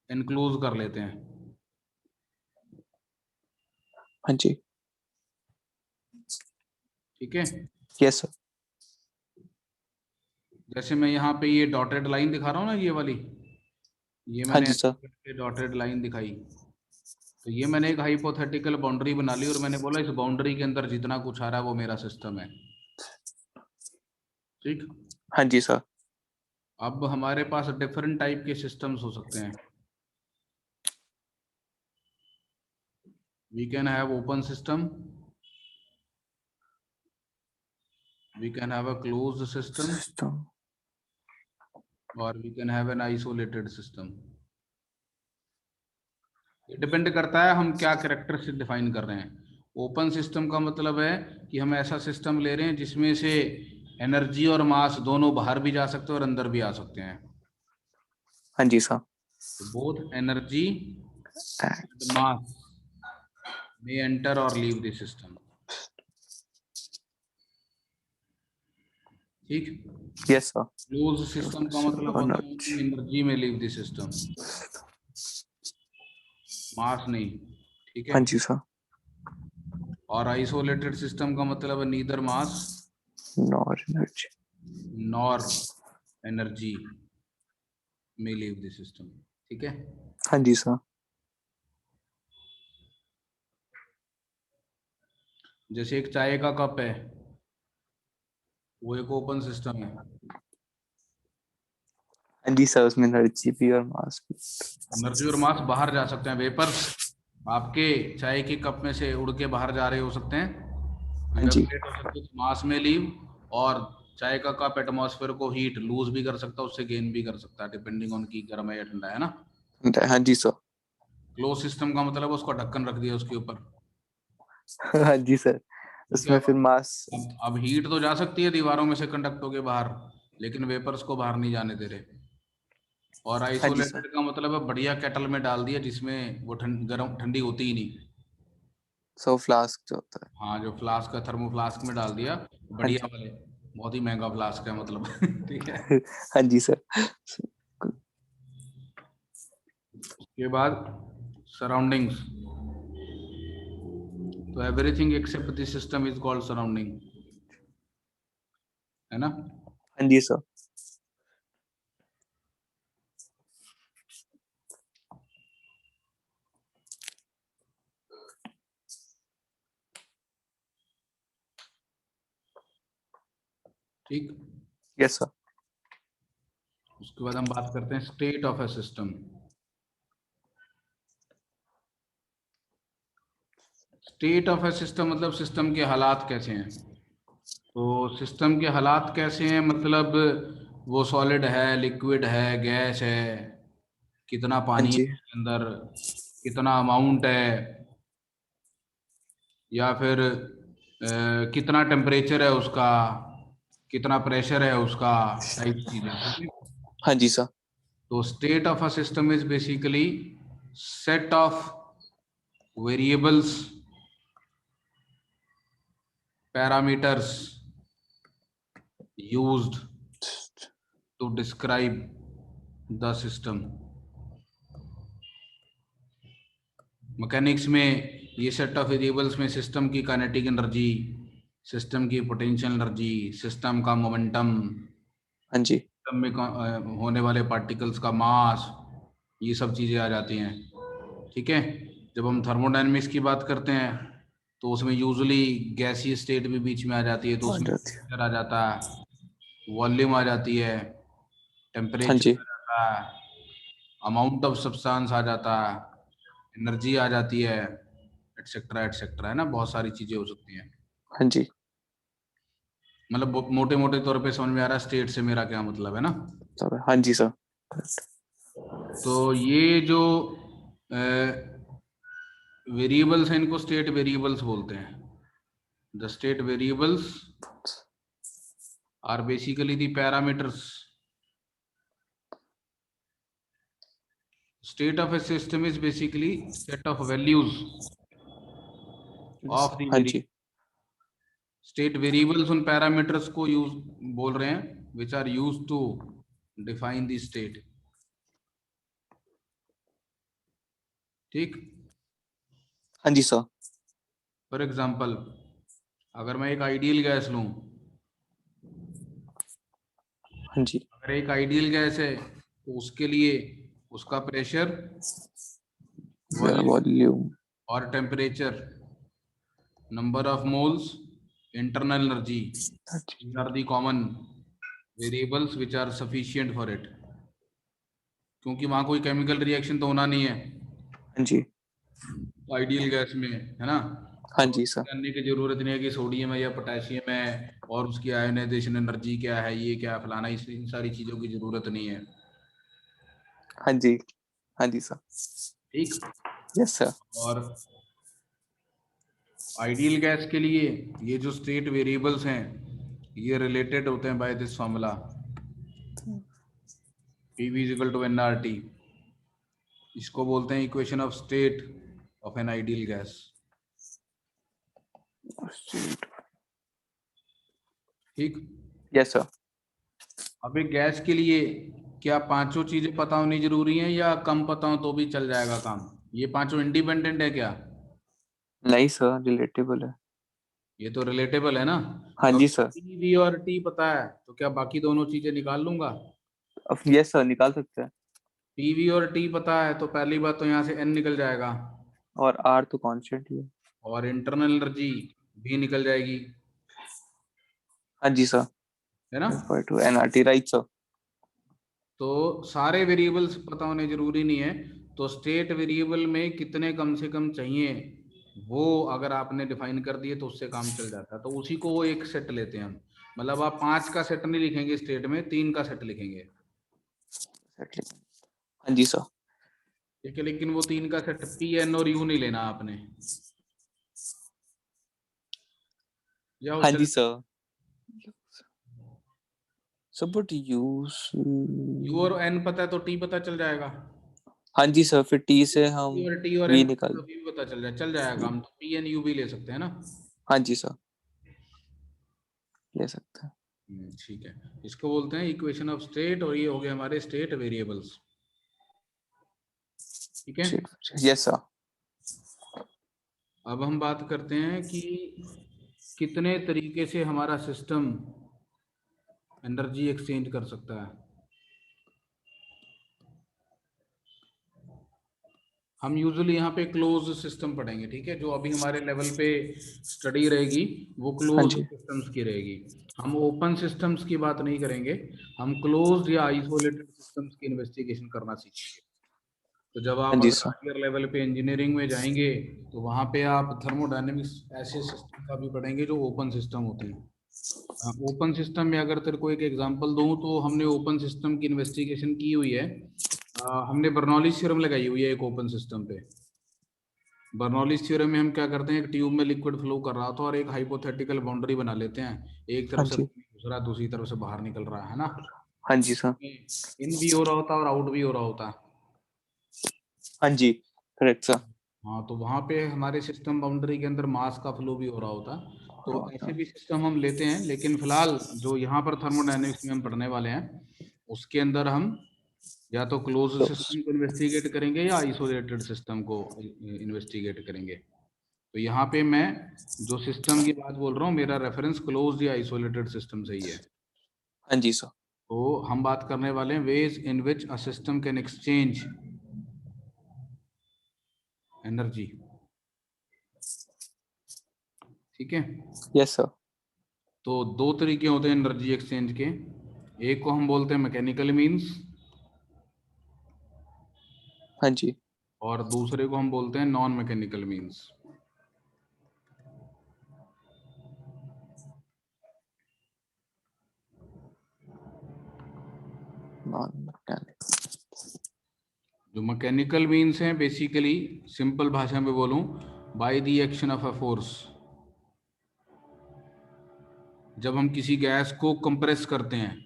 एनक्लोज कर लेते हैं। हाँ जी। ठीक है, यस सर। जैसे मैं यहाँ पे ये डॉटेड लाइन दिखा रहा हूँ ना, ये वाली, ये हाँ मैंने जी सर। डॉटेड लाइन दिखाई, तो ये मैंने एक हाइपोथेटिकल बाउंड्री बना ली और मैंने बोला इस बाउंड्री के अंदर जितना कुछ आ रहा है वो मेरा सिस्टम है। ठीक। हाँ जी सर। अब हमारे पास डिफरेंट टाइप के सिस्टम्स हो सकते हैं। We can have open system, we can have a closed system और we can have an isolated system. Depend करता है हम क्या कैरेक्टर से डिफाइन कर रहे हैं। ओपन सिस्टम का मतलब है कि हम ऐसा सिस्टम ले रहे हैं जिसमें से एनर्जी और मास दोनों बाहर भी जा सकते हैं और अंदर भी आ सकते हैं। हाँ जी sir. Both energy and mass may enter or leave the system। ठीक। Yes sir. क्लोज सिस्टम का मतलब होता है कि एनर्जी में लीव द सिस्टम, मास नहीं। ठीक है। हाँ जी सर। और आइसोलेटेड सिस्टम का मतलब है नीदर मास नॉर एनर्जी। नॉर एनर्जी में लीव द सिस्टम। ठीक है। हाँ जी सर। जैसे एक चाय का कप है, वो एक ओपन सिस्टम है। हाँ जी सर, उसमें एनर्जी भी और मास भी। एनर्जी और मास बाहर जा सकते हैं, वेपर्स आपके चाय के कप में से उड़ के बाहर जा रहे हो सकते हैं, हाँ जी। इवेपोरेट हो सकते हैं, मास में लीव। और चाय का कप एटमॉस्फेयर को हीट लूज भी कर सकता है, उससे गेन भी कर सकता है, डिपेंडिंग ऑन की गर्म है या ठंडा है ना। हाँ जी सर। क्लोज सिस्टम का मतलब उसको ढक्कन रख दिया उसके ऊपर। हाँ जी सर, ठीक है। उसमें फिर मास। अब हीट तो जा सकती है दीवारों में से कंडक्ट होके बाहर, लेकिन वेपर्स को बाहर नहीं जाने दे रहे। और हाँ जी सर। आइसोलेटेड का मतलब है बढ़िया केटल में डाल दिया जिसमें वो गर्म ठंडी होती ही नहीं। सो फ्लास्क जो होता है। हाँ, जो फ्लास्क है थर्मो फ्लास्क में डाल दिया, हाँ बढ़िया जी। वाले, बहुत ही महंगा फ्लास्क है मतलब ठीक है। हाँ जी सर। उसके बाद सराउंडिंग्स, तो everything except the system is called surrounding, है ना। हाँ जी सर। ठीक। Yes sir. उसके बाद हम बात करते हैं state of A system. State of A system मतलब सिस्टम के हालात कैसे हैं। तो सिस्टम के हालात कैसे हैं मतलब वो सॉलिड है, लिक्विड है, गैस है, कितना हाँ पानी है जी। उसके अंदर, कितना अमाउंट है, या फिर कितना टेम्परेचर है उसका, कितना प्रेशर है उसका, टाइप चीजें, ठीक है। हाँ जी सर। तो state of a system is basically set of variables, parameters used to describe the system। Mechanics में ये सेट ऑफ वेरिएबल्स में सिस्टम की काइनेटिक एनर्जी, सिस्टम की पोटेंशियल एनर्जी, सिस्टम का मोमेंटम, हाँ जी। सिस्टम में होने वाले पार्टिकल्स का मास, ये सब चीज़ें आ जाती हैं, ठीक है। जब हम थर्मोडायनेमिक्स की बात करते हैं तो उसमें यूजुअली गैसीय स्टेट भी बीच में आ जाती है, तो आ उसमें जाती है। टेम्परेचर आ जाता है, वॉल्यूम आ जाती है, हाँ टेम्परेचर जी। आ जाता है, अमाउंट ऑफ सब्सटेंस आ जाता है, एनर्जी आ जाती है, एटसेट्रा है ना, बहुत सारी चीजें हो सकती हैं। हाँ जी मतलब मोटे मोटे तौर पे समझ में आ रहा है स्टेट से मेरा क्या मतलब है ना। सर। हाँ जी सर। तो ये जो वेरिएबल्स हैं इनको स्टेट वेरिएबल्स बोलते हैं। The state variables are basically the parameters. State of a system is basically set of values of the हाँ variable। जी। स्टेट वेरिएबल्स उन पैरामीटर्स को यूज बोल रहे हैं which are use to define the state, ठीक। हाँ जी सर। फॉर एग्जाम्पल अगर मैं एक आइडियल गैस लूं, हाँ जी। अगर एक आइडियल गैस है तो उसके लिए उसका प्रेशर, वॉल्यूम वॉल्यूम। और temperature, number of moles, internal energy, हाँ जी। these are the common variables which are sufficient for it। क्योंकि वहां कोई केमिकल रिएक्शन तो होना नहीं है हाँ जी। आइडियल गैस में, है ना। हाँ तो जी सर। करने की जरूरत नहीं है कि सोडियम है या पोटेशियम है और उसकी आयोनाइजेशन एनर्जी क्या है, ये क्या फलाना, इन सारी चीजों की जरूरत नहीं है, हाँ जी। हाँ जी सर। ठीक। Yes sir. और आइडियल गैस के लिए ये जो स्टेट वेरिएबल्स हैं ये रिलेटेड होते हैं by this formula PV is equal to nRT। इसको बोलते हैं equation of state of an ideal gas, ठीक। Yes sir. अब एक गैस के लिए क्या पांचों चीजें पता होनी जरूरी हैं या कम पता हो तो भी चल जाएगा काम, ये पांचों इंडिपेंडेंट है क्या। नहीं सर, रिलेटेबल है। ये तो रिलेटेबल है ना। हाँ तो जी अगर सर। P, V और T पता है तो क्या बाकी दोनों चीजें निकाल लूंगा। अब यस सर, निकाल सकते हैं। P, V और T पता है तो पहली बात तो यहाँ से N निकल जाएगा और आर तो कांस्टेंट ही है। और इंटरनल एनर्जी भी निकल जाएगी, हाँ जी सर। है ना। To NRT, right sir. तो सारे वेरिएबल्स पता होने जरूरी नहीं है, तो स्टेट वेरिएबल में कितने कम से कम चाहिए वो अगर आपने डिफाइन कर दिए तो उससे काम चल जाता है, तो उसी को वो एक सेट लेते हैं हम। मतलब आप 5 का सेट नहीं लिखेंगे स्टेट में, 3 का सेट लिखेंगे, हाँ जी सर। ठीक है। लेकिन वो 3 का सेट P, N और U नहीं लेना आपने, या वो हाँ चल। जी sir. Sir but use, U और एन पता है तो टी पता चल जाएगा। हाँ जी सर, फिर टी से हम टी और टी और वी एन निकाल, तो भी पता चल जाएगा, हम तो पी एन यू भी ले सकते हैं ना। हाँ जी सर ले सकते हैं। ठीक है, इसको बोलते हैं इक्वेशन ऑफ स्टेट, और ये हो गए हमारे स्टेट वेरिएबल्स। ठीक है, यस सर। अब हम बात करते हैं कि कितने तरीके से हमारा सिस्टम एनर्जी एक्सचेंज कर सकता है। हम यूजुअली यहाँ पे क्लोज सिस्टम पढ़ेंगे, ठीक है, जो अभी हमारे लेवल पे स्टडी रहेगी वो हाँ क्लोज जी, सिस्टम्स की रहेगी। हम ओपन सिस्टम्स की बात नहीं करेंगे, हम क्लोज्ड या आइसोलेटेड सिस्टम्स की इन्वेस्टिगेशन करना सीखेंगे। तो जब हाँ आप जी अगर सर। हायर लेवल पे इंजीनियरिंग में जाएंगे तो वहाँ पे आप थर्मोडायनेमिक्स ऐसे सिस्टम का भी पढ़ेंगे जो ओपन सिस्टम होते हैं। ओपन सिस्टम में अगर तेरे को एक एग्जांपल दूं तो हमने ओपन सिस्टम की इन्वेस्टिगेशन की हुई है। हमने बर्नौलीज थ्योरम लगाई हुई है एक ओपन सिस्टम पे। बर्नौलीज थ्योरम में हम क्या करते हैं, एक ट्यूब में लिक्विड फ्लो कर रहा था और एक हाइपोथेटिकल बाउंड्री बना लेते हैं, एक तरफ हाँ से जी, घुस रहा दूसरी तरफ से बाहर निकल रहा है ना। हाँ जी सर। इन भी हो रहा होता और आउट भी हो रहा होता। हाँ जी, करेक्ट सर। हाँ, तो वहां पे हमारे सिस्टम बाउंड्री के अंदर मास का फ्लो भी हो रहा होता। तो ऐसे भी सिस्टम हम लेते हैं, लेकिन फिलहाल जो यहाँ पर थर्मोडायनेमिक्स में हम पढ़ने वाले हैं उसके अंदर हम या तो क्लोज सिस्टम को इन्वेस्टिगेट करेंगे या आइसोलेटेड सिस्टम को इन्वेस्टिगेट करेंगे। तो यहाँ पे मैं जो सिस्टम की बात बोल रहा हूँ मेरा रेफरेंस क्लोज या आइसोलेटेड सिस्टम से ही है। हाँ जी सर। तो हम बात करने वाले हैं ways in which a system can exchange energy. ठीक है, यस सर। तो दो तरीके होते हैं एनर्जी एक्सचेंज के। एक को हम बोलते हैं मैकेनिकल मींस हाँ जी, और दूसरे को हम बोलते हैं non mechanical means. Non mechanical. जो मैकेनिकल मींस हैं बेसिकली, सिंपल भाषा में बोलूं, by the action of a force. जब हम किसी गैस को कंप्रेस करते हैं हाँ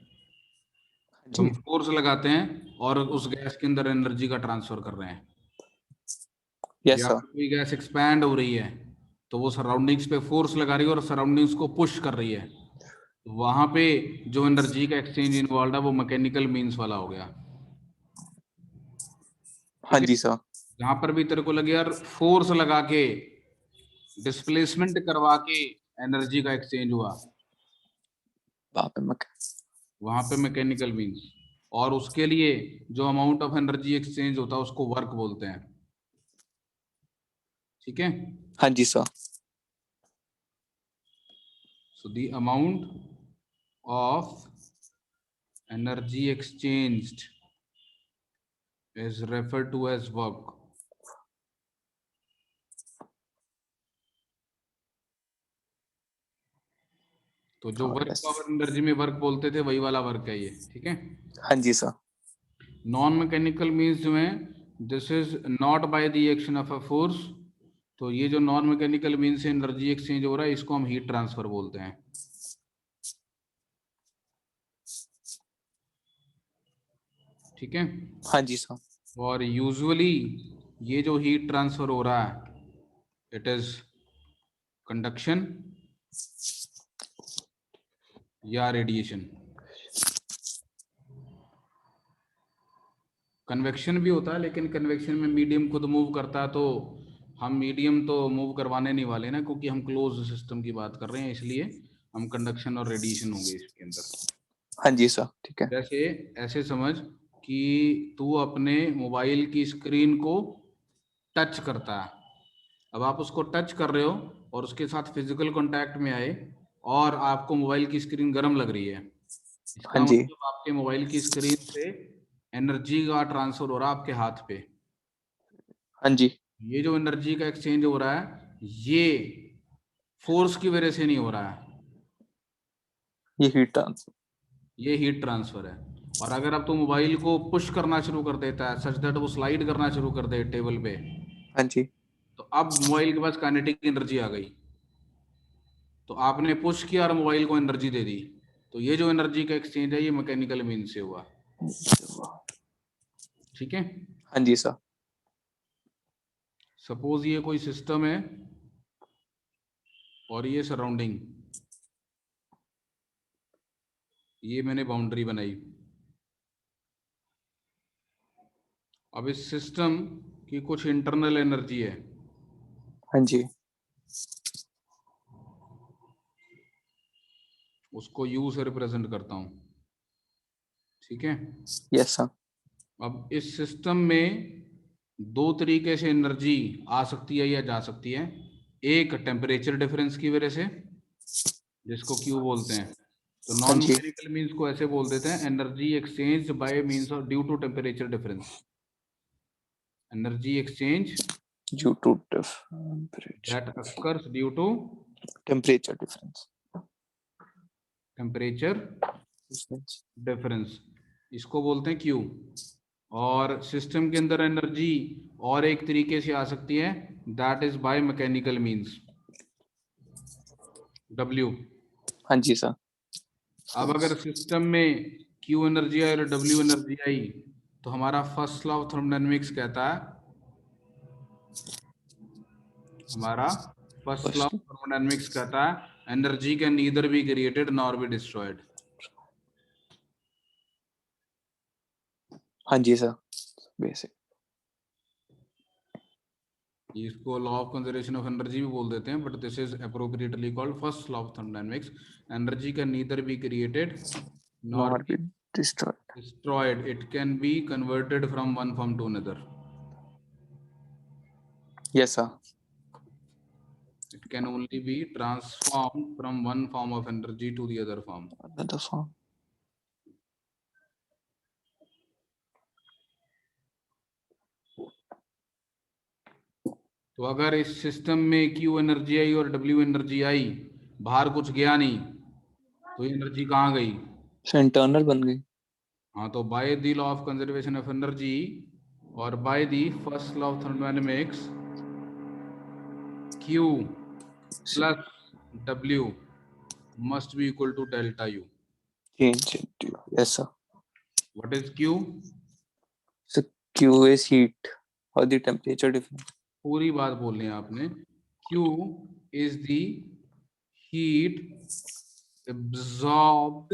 तो हम जी, फोर्स लगाते हैं और उस गैस के अंदर एनर्जी का ट्रांसफर कर रहे हैं। यस या सर। फिर कोई गैस एक्सपैंड हो रही है तो वो सराउंडिंग्स पे फोर्स लगा रही है और सराउंडिंग्स को पुश कर रही है, तो वहां पे जो एनर्जी का एक्सचेंज इन्वॉल्व है वो मैकेनिकल मींस वाला हो गया। हाँ ठीक है, जी सर। जहां पर भी तेरे को लगे यार फोर्स लगा के डिस्प्लेसमेंट करवा के एनर्जी का एक्सचेंज हुआ, वहाँ पे वहां पे मैकेनिकल मींस। और उसके लिए जो अमाउंट ऑफ एनर्जी एक्सचेंज होता है उसको वर्क बोलते हैं। ठीक है, हाँ जी sir. So the amount of energy exchanged is referred to as work। तो जो वर्क यस। पावर एनर्जी में वर्क बोलते थे वही वाला वर्क है ये। ठीक है, हाँ जी सर। नॉन मैकेनिकल मींस जो है, this is not by the action of a force. तो ये जो नॉन मैकेनिकल मींस से एनर्जी एक्सचेंज हो रहा है इसको हम हीट ट्रांसफर बोलते हैं। ठीक है, हाँ जी सर। और यूजुअली ये जो हीट ट्रांसफर हो रहा है इट इज कंडक्शन या रेडिएशन। कन्वेक्शन भी होता है, लेकिन कन्वेक्शन में मीडियम खुद मूव करता है, तो हम मीडियम तो मूव करवाने नहीं वाले ना, क्योंकि हम क्लोज सिस्टम की बात कर रहे हैं, इसलिए हम कंडक्शन और रेडिएशन होंगे इसके अंदर। हाँ जी सर, ठीक है। जैसे ऐसे समझ कि तू अपने मोबाइल की स्क्रीन को टच करता है। अब आप उसको टच कर रहे हो और उसके साथ फिजिकल कांटेक्ट में आए और आपको मोबाइल की स्क्रीन गर्म लग रही है, इसका हाँ जी, मतलब आपके मोबाइल की स्क्रीन से एनर्जी का ट्रांसफर हो रहा है आपके हाथ पे। हाँ जी, ये जो एनर्जी का एक्सचेंज हो रहा है ये फोर्स की वजह से नहीं हो रहा है, ये हीट ट्रांसफर। ये हीट ट्रांसफर है। और अगर अब तो मोबाइल को पुश करना शुरू कर देता है सच दैट वो स्लाइड करना शुरू कर दे टेबल पे, हाँ जी, तो अब मोबाइल के पास काइनेटिक एनर्जी आ गई। तो आपने पुश किया और मोबाइल को एनर्जी दे दी, तो ये जो एनर्जी का एक्सचेंज है ये मैकेनिकल मीन से हुआ। ठीक है। हाँ जी सर। सपोज ये कोई सिस्टम है और ये सराउंडिंग, ये मैंने बाउंड्री बनाई। अब इस सिस्टम की कुछ इंटरनल एनर्जी है, हाँ जी। उसको यू से रिप्रेजेंट करता हूं। ठीक है। Yes sir. अब इस सिस्टम में दो तरीके से एनर्जी आ सकती है या जा सकती है। एक टेम्परेचर डिफरेंस की वजह से, जिसको क्यू बोलते हैं। तो हाँ नॉन जी। मैकेनिकल मीन्स को ऐसे बोल देते हैं, energy exchange by means of due to temperature difference. Energy exchange due to that occurs due to temperature difference. Temperature difference, इसको बोलते हैं क्यू। और सिस्टम के अंदर एनर्जी और एक तरीके से आ सकती है, that is by mechanical means, W. हाँ जी सर। अब अगर सिस्टम में क्यू एनर्जी आई और डब्ल्यू एनर्जी आई, तो हमारा फर्स्ट लॉ ऑफ थर्मोडायनेमिक्स कहता है, हमारा फर्स्ट लॉ ऑफ थर्मोडायनेमिक्स कहता है energy can neither be created nor be destroyed. हाँ जी सर। बेसिक। इसको law of conservation of energy भी बोल देते हैं, but this is appropriately called first law of thermodynamics. Energy can neither be created nor not be destroyed. destroyed, it can be converted from one form to another. Yes sir. It can only be transformed from one form of energy to the other form. Another form. तो अगर इस system में Q energy आई और W energy आई, बाहर कुछ गया नहीं, तो ये एनर्जी कहाँ गई? इंटरनल बन गई। हाँ, तो by the law of conservation of energy और by the first law of thermodynamics, Q plus W must be equal to delta U. Change into. Yes sir. What is Q? So Q is heat or the temperature difference. पूरी बात बोलनी है आपने। Q is the heat absorbed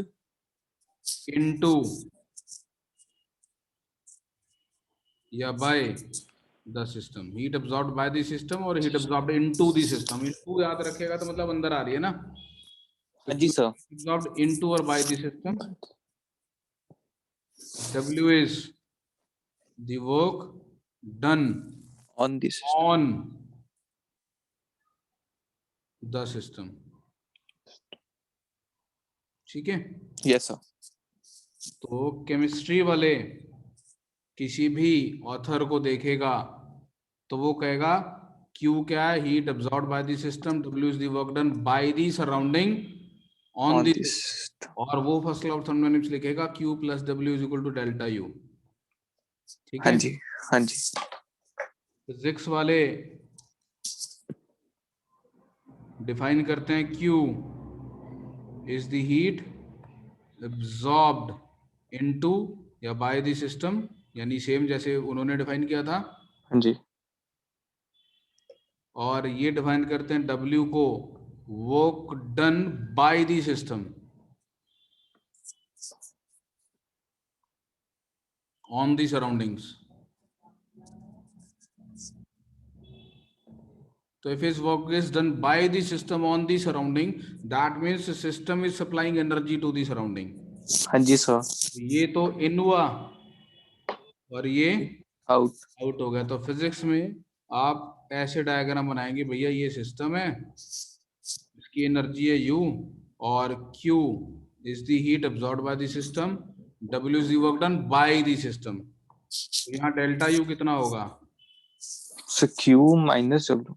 into या by the system, heat absorbed by the system और heat absorbed into the system। into याद रखेगा तो मतलब अंदर आ रही है ना। हाँ जी sir. absorbed into or by the system। W is the work done On the system. on the system। ठीक है। Yes sir. तो केमिस्ट्री वाले किसी भी ऑथर को देखेगा तो वो कहेगा Q क्या है? Heat absorb by the system, W is the work done by the surrounding on the system. और वो फर्स्ट लॉ ऑफ थर्मोडायनेमिक्स लिखेगा Q plus W is equal to delta U। ठीक हाँ है। जी। हाँ जी। फिजिक्स वाले डिफाइन करते हैं Q is the heat absorbed into या बाय द सिस्टम, यानी सेम जैसे उन्होंने डिफाइन किया था। हाँ जी। और ये डिफाइन करते हैं W को work done by the system on the surroundings. तो if his work is done by the system on the surrounding, that means the system is supplying energy to the surrounding। हाँ जी sir. ये तो इन हुआ और ये out. Out हो गया। तो फिजिक्स में आप ऐसे डायग्राम बनाएंगे, भैया ये सिस्टम है, इसकी एनर्जी है U और Q is the heat absorbed bye the system, W is the work done by the system. तो यहाँ डेल्टा U कितना होगा? So Q minus W.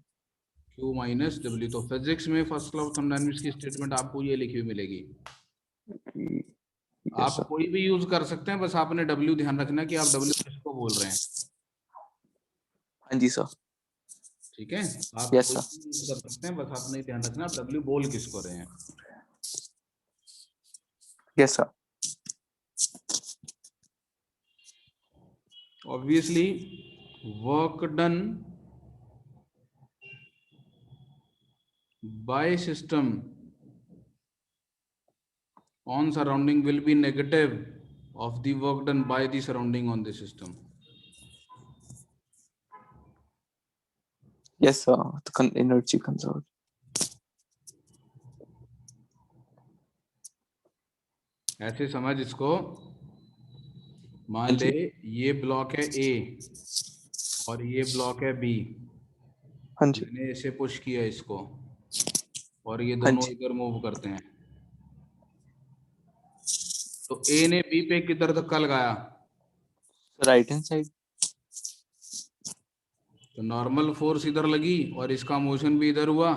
Q minus W। तो फिजिक्स में फर्स्ट लॉ ऑफ थर्मोडायनेमिक्स की statement आपको ये लिखी हुई मिलेगी। Yes आप sir. कोई भी यूज कर सकते हैं, बस आपने W ध्यान रखना कि आप W किसको बोल रहे हैं। हाँ जी सर। ठीक है। आप Yes कोई sir. भी यूज कर सकते हैं, बस आपने ध्यान रखना आप W बोल किसको रहे हैं। Yes, sir. Obviously, work done by system on surrounding will be negative of the work done by the surrounding on the system. Yes, sir. The energy conserved. ऐसे समझ इसको, मान ले ये ब्लॉक है ए और ये ब्लॉक है बी, हाँ जी, मैंने इसे पुश किया इसको और ये हाँ दोनों जी, इधर मूव करते हैं, तो ए ने बी पे किधर धक्का लगाया, राइट हैंड साइड। तो नॉर्मल फोर्स इधर लगी और इसका मोशन भी इधर हुआ,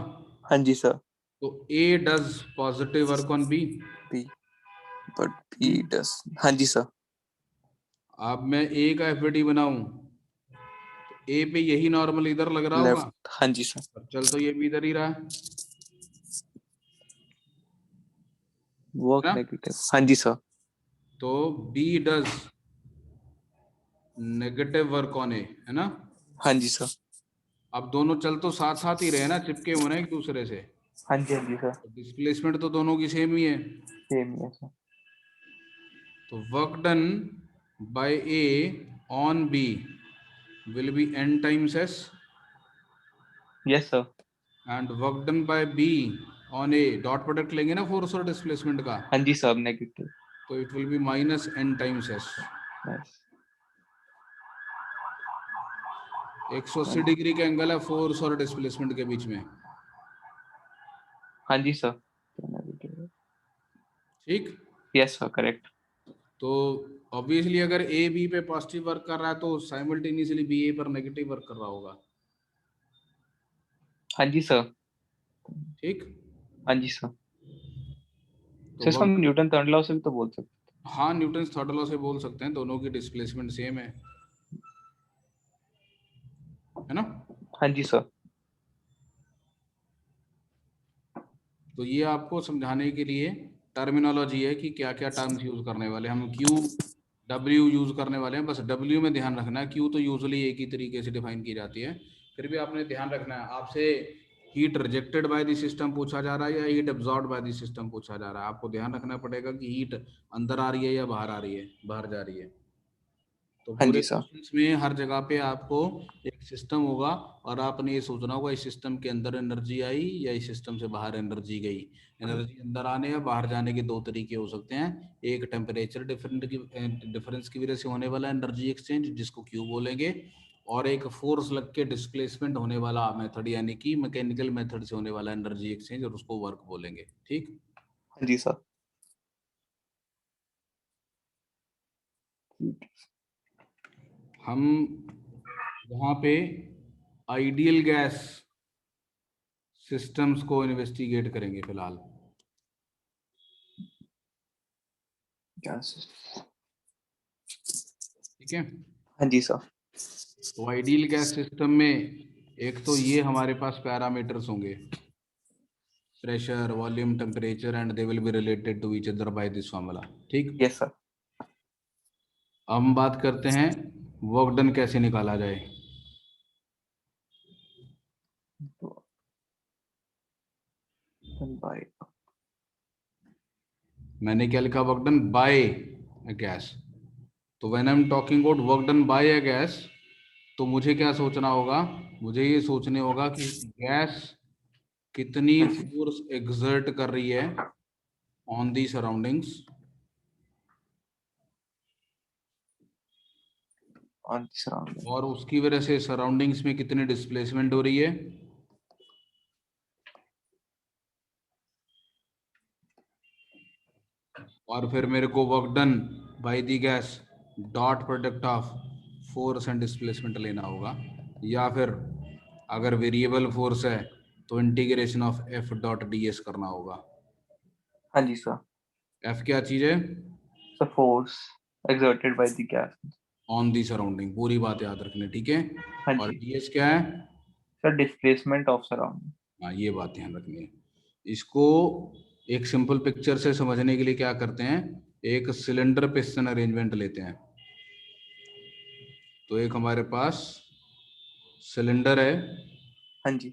हाँ जी सर। तो A does positive work on B, B but B does. हाँ जी सर। अब मैं ए का एफडी बनाऊं तो ए पे यही नॉर्मल इधर लग रहा होगा, लेफ्ट। हाँ जी सर। पर चल तो ये भी इधर ही रहा है वर्क ना, नेगेटिव। हाँ जी सर। तो B does negative work on A, है ना। हाँ जी सर। अब दोनों चल तो साथ साथ ही रहे ना, चिपके हुए ना एक दूसरे से, हाँ जी, हाँ जी सर। तो डिस्प्लेसमेंट तो दोनों की सेम ही है, सेम है सर। तो work done by A on B will be n times s yes sir. and work done by b on a dot product लेंगे ना फोर्स और डिस्प्लेसमेंट का, हाँ जी सर, नेगेटिव। तो it will be minus n times s। Yes. 180 degree का angle है force और डिस्प्लेसमेंट के बीच में, हाँ जी सर, नेगेटिव। ठीक। Yes sir, correct. तो ऑब्वियसली अगर ए बी पे पॉजिटिव वर्क कर रहा है तो साइमल्टेनियसली बी ए पर नेगेटिव वर्क कर रहा होगा, हाँ जी सर। ठीक। हाँ जी सर। तो सर हम न्यूटन थर्ड लॉ से भी तो बोल सकते हैं। हाँ, न्यूटन थर्ड लॉ से बोल सकते हैं, दोनों की डिस्प्लेसमेंट सेम है ना। हाँ जी सर। तो ये आपको समझाने के लिए टर्मिनोलॉजी है कि क्या क्या टर्म्स यूज करने वाले हैं हम, क्यू डब्ल्यू यूज करने वाले हैं, बस डब्ल्यू में ध्यान रखना है, क्यू तो यूजुअली एक ही तरीके से डिफाइन की जाती है, फिर भी आपने ध्यान रखना है, आपसे heat rejected by the system पूछा जा रहा है या heat absorb by the system पूछा जा रहा है, आपको ध्यान रखना पड़ेगा कि हीट अंदर आ रही है या बाहर आ रही है, बाहर जा रही है। तो हाँ पूरे जी सर। क्वेश्चंस में हर जगह पे आपको एक सिस्टम होगा और आपने ये सोचना होगा इस सिस्टम के अंदर एनर्जी आई या इस सिस्टम से बाहर एनर्जी गई। एनर्जी अंदर आने या बाहर जाने के दो तरीके हो सकते हैं, एक टेम्परेचर डिफरेंस की वजह से होने वाला एनर्जी एक्सचेंज जिसको क्यू बोलेंगे, और एक फोर्स लग के डिस्प्लेसमेंट होने वाला मेथड यानी कि मैकेनिकल मेथड से होने वाला एनर्जी एक्सचेंज और उसको वर्क बोलेंगे, ठीक। हाँ जी सर। हम यहाँ पे आइडियल गैस सिस्टम्स को इन्वेस्टिगेट करेंगे फिलहाल, ठीक है। हाँ जी सर। तो आइडियल गैस सिस्टम में एक तो ये हमारे पास पैरामीटर्स होंगे, pressure, volume, temperature, and they will be related to each other by this formula, ठीक। Yes sir. अब हम बात करते हैं वर्क डन कैसे निकाला जाए। बाय। मैंने क्या लिखा, work done by a gas, तो when I am talking about work done by a gas, तो मुझे क्या सोचना होगा, मुझे ये सोचने होगा कि गैस कितनी फोर्स एक्सर्ट कर रही है ऑन दी सराउंडिंग्स, और उसकी वजह से सराउंडिंग्स में कितनी डिस्प्लेसमेंट हो रही है, और फिर मेरे को work done by the gas dot product of force and displacement लेना होगा, या फिर अगर वेरिएबल फोर्स है तो integration of F dot D S करना होगा। हाँ जी सर। एफ क्या चीज है, sir force exerted by the gas on the surrounding, पूरी बात याद रखनी, ठीक है। हाँ और जी डी एस क्या है, सर, डिस्प्लेसमेंट ऑफ सराउंडिंग। हाँ ये बात ध्यान रखनी है। इसको एक सिंपल पिक्चर से समझने के लिए क्या करते हैं, एक सिलेंडर पिस्टन अरेंजमेंट लेते हैं। तो एक हमारे पास सिलेंडर है हाँ जी।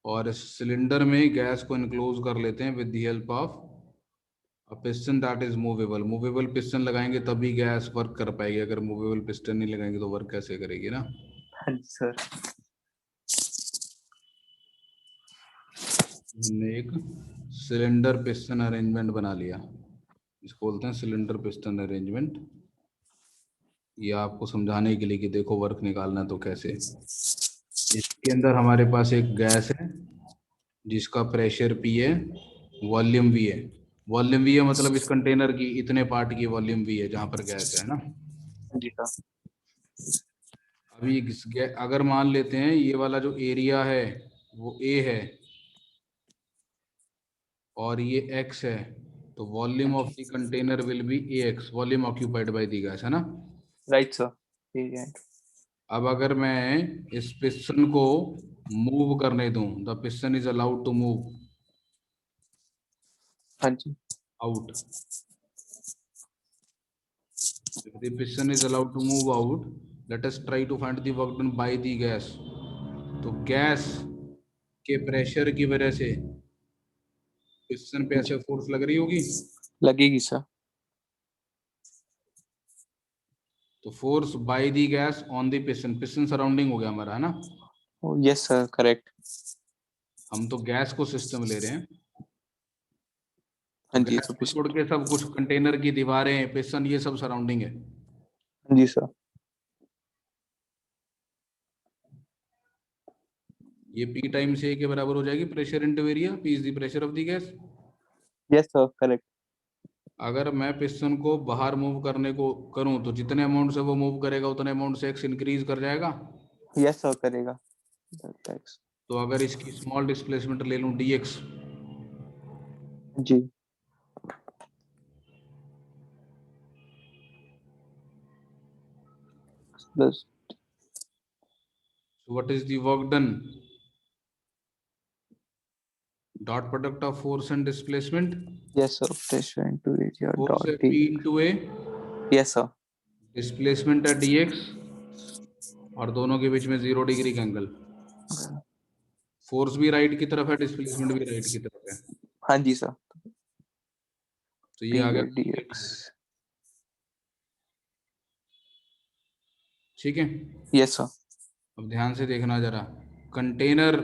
और इस सिलेंडर में गैस को इनक्लोज कर लेते हैं with the help of a piston that is movable. Movable piston लगाएंगे तभी गैस वर्क कर पाएगी, अगर मूवेबल पिस्टन नहीं लगाएंगे तो वर्क कैसे करेगी ना। हाँ जी सर। हमने एक सिलेंडर पिस्टन अरेंजमेंट बना लिया, इसको बोलते हैं सिलेंडर पिस्टन अरेंजमेंट। ये आपको समझाने के लिए कि देखो वर्क निकालना तो कैसे। इसके अंदर हमारे पास एक गैस है जिसका प्रेशर पी है, वॉल्यूम वी है। वॉल्यूम वी है मतलब इस कंटेनर की इतने पार्ट की वॉल्यूम वी है जहां पर गैस है ना। हाँ जी सर। अभी अगर मान लेते हैं ये वाला जो एरिया है वो ए है और ये एक्स है, तो volume of the container will be A x, volume occupied by the gas, है ना। Right sir. ठीक है। अब अगर मैं इस पिस्टन को मूव करने दूं, the piston is allowed to move हाँ जी। Out. If the piston is allowed to move out, let us try to find the work done by the gas. तो गैस के प्रेशर की वजह से पिस्टन पे ऐसे फोर्स लग रही होगी, लगेगी सर। तो force by the gas on the piston, piston surrounding हो गया हमारा, है ना। Yes sir, correct. हम तो गैस को सिस्टम ले रहे हैं, तो हाँ जी गैस सर। को छोड़ के सब कुछ कंटेनर की दीवारें पिस्टन ये सब सराउंडिंग है। हाँ जी सर। ये पी टाइम्स ए के बराबर हो जाएगी, pressure into area, P is the pressure of the gas. Yes sir, correct. अगर मैं पिस्टन को बाहर मूव करने को करूं तो जितने अमाउंट से वो मूव करेगा उतने अमाउंट से एक्स इंक्रीज कर जाएगा। यस सर, करेगा। Thanks. तो अगर इसकी स्मॉल डिस्प्लेसमेंट ले लूं dx, जी। Plus. so what is the work done, dot product of force and displacement, yes sir, pressure into area force dot है D. p into a, yes sir. Displacement है dx और दोनों के बीच में 0 डिग्री का एंगल। फोर्स भी right की तरफ है, डिस्प्लेसमेंट भी राइट की तरफ है, हाँ जी सर। तो ये पी आ गया A D p x. dx। ठीक है, यस सर। अब ध्यान से देखना जरा, कंटेनर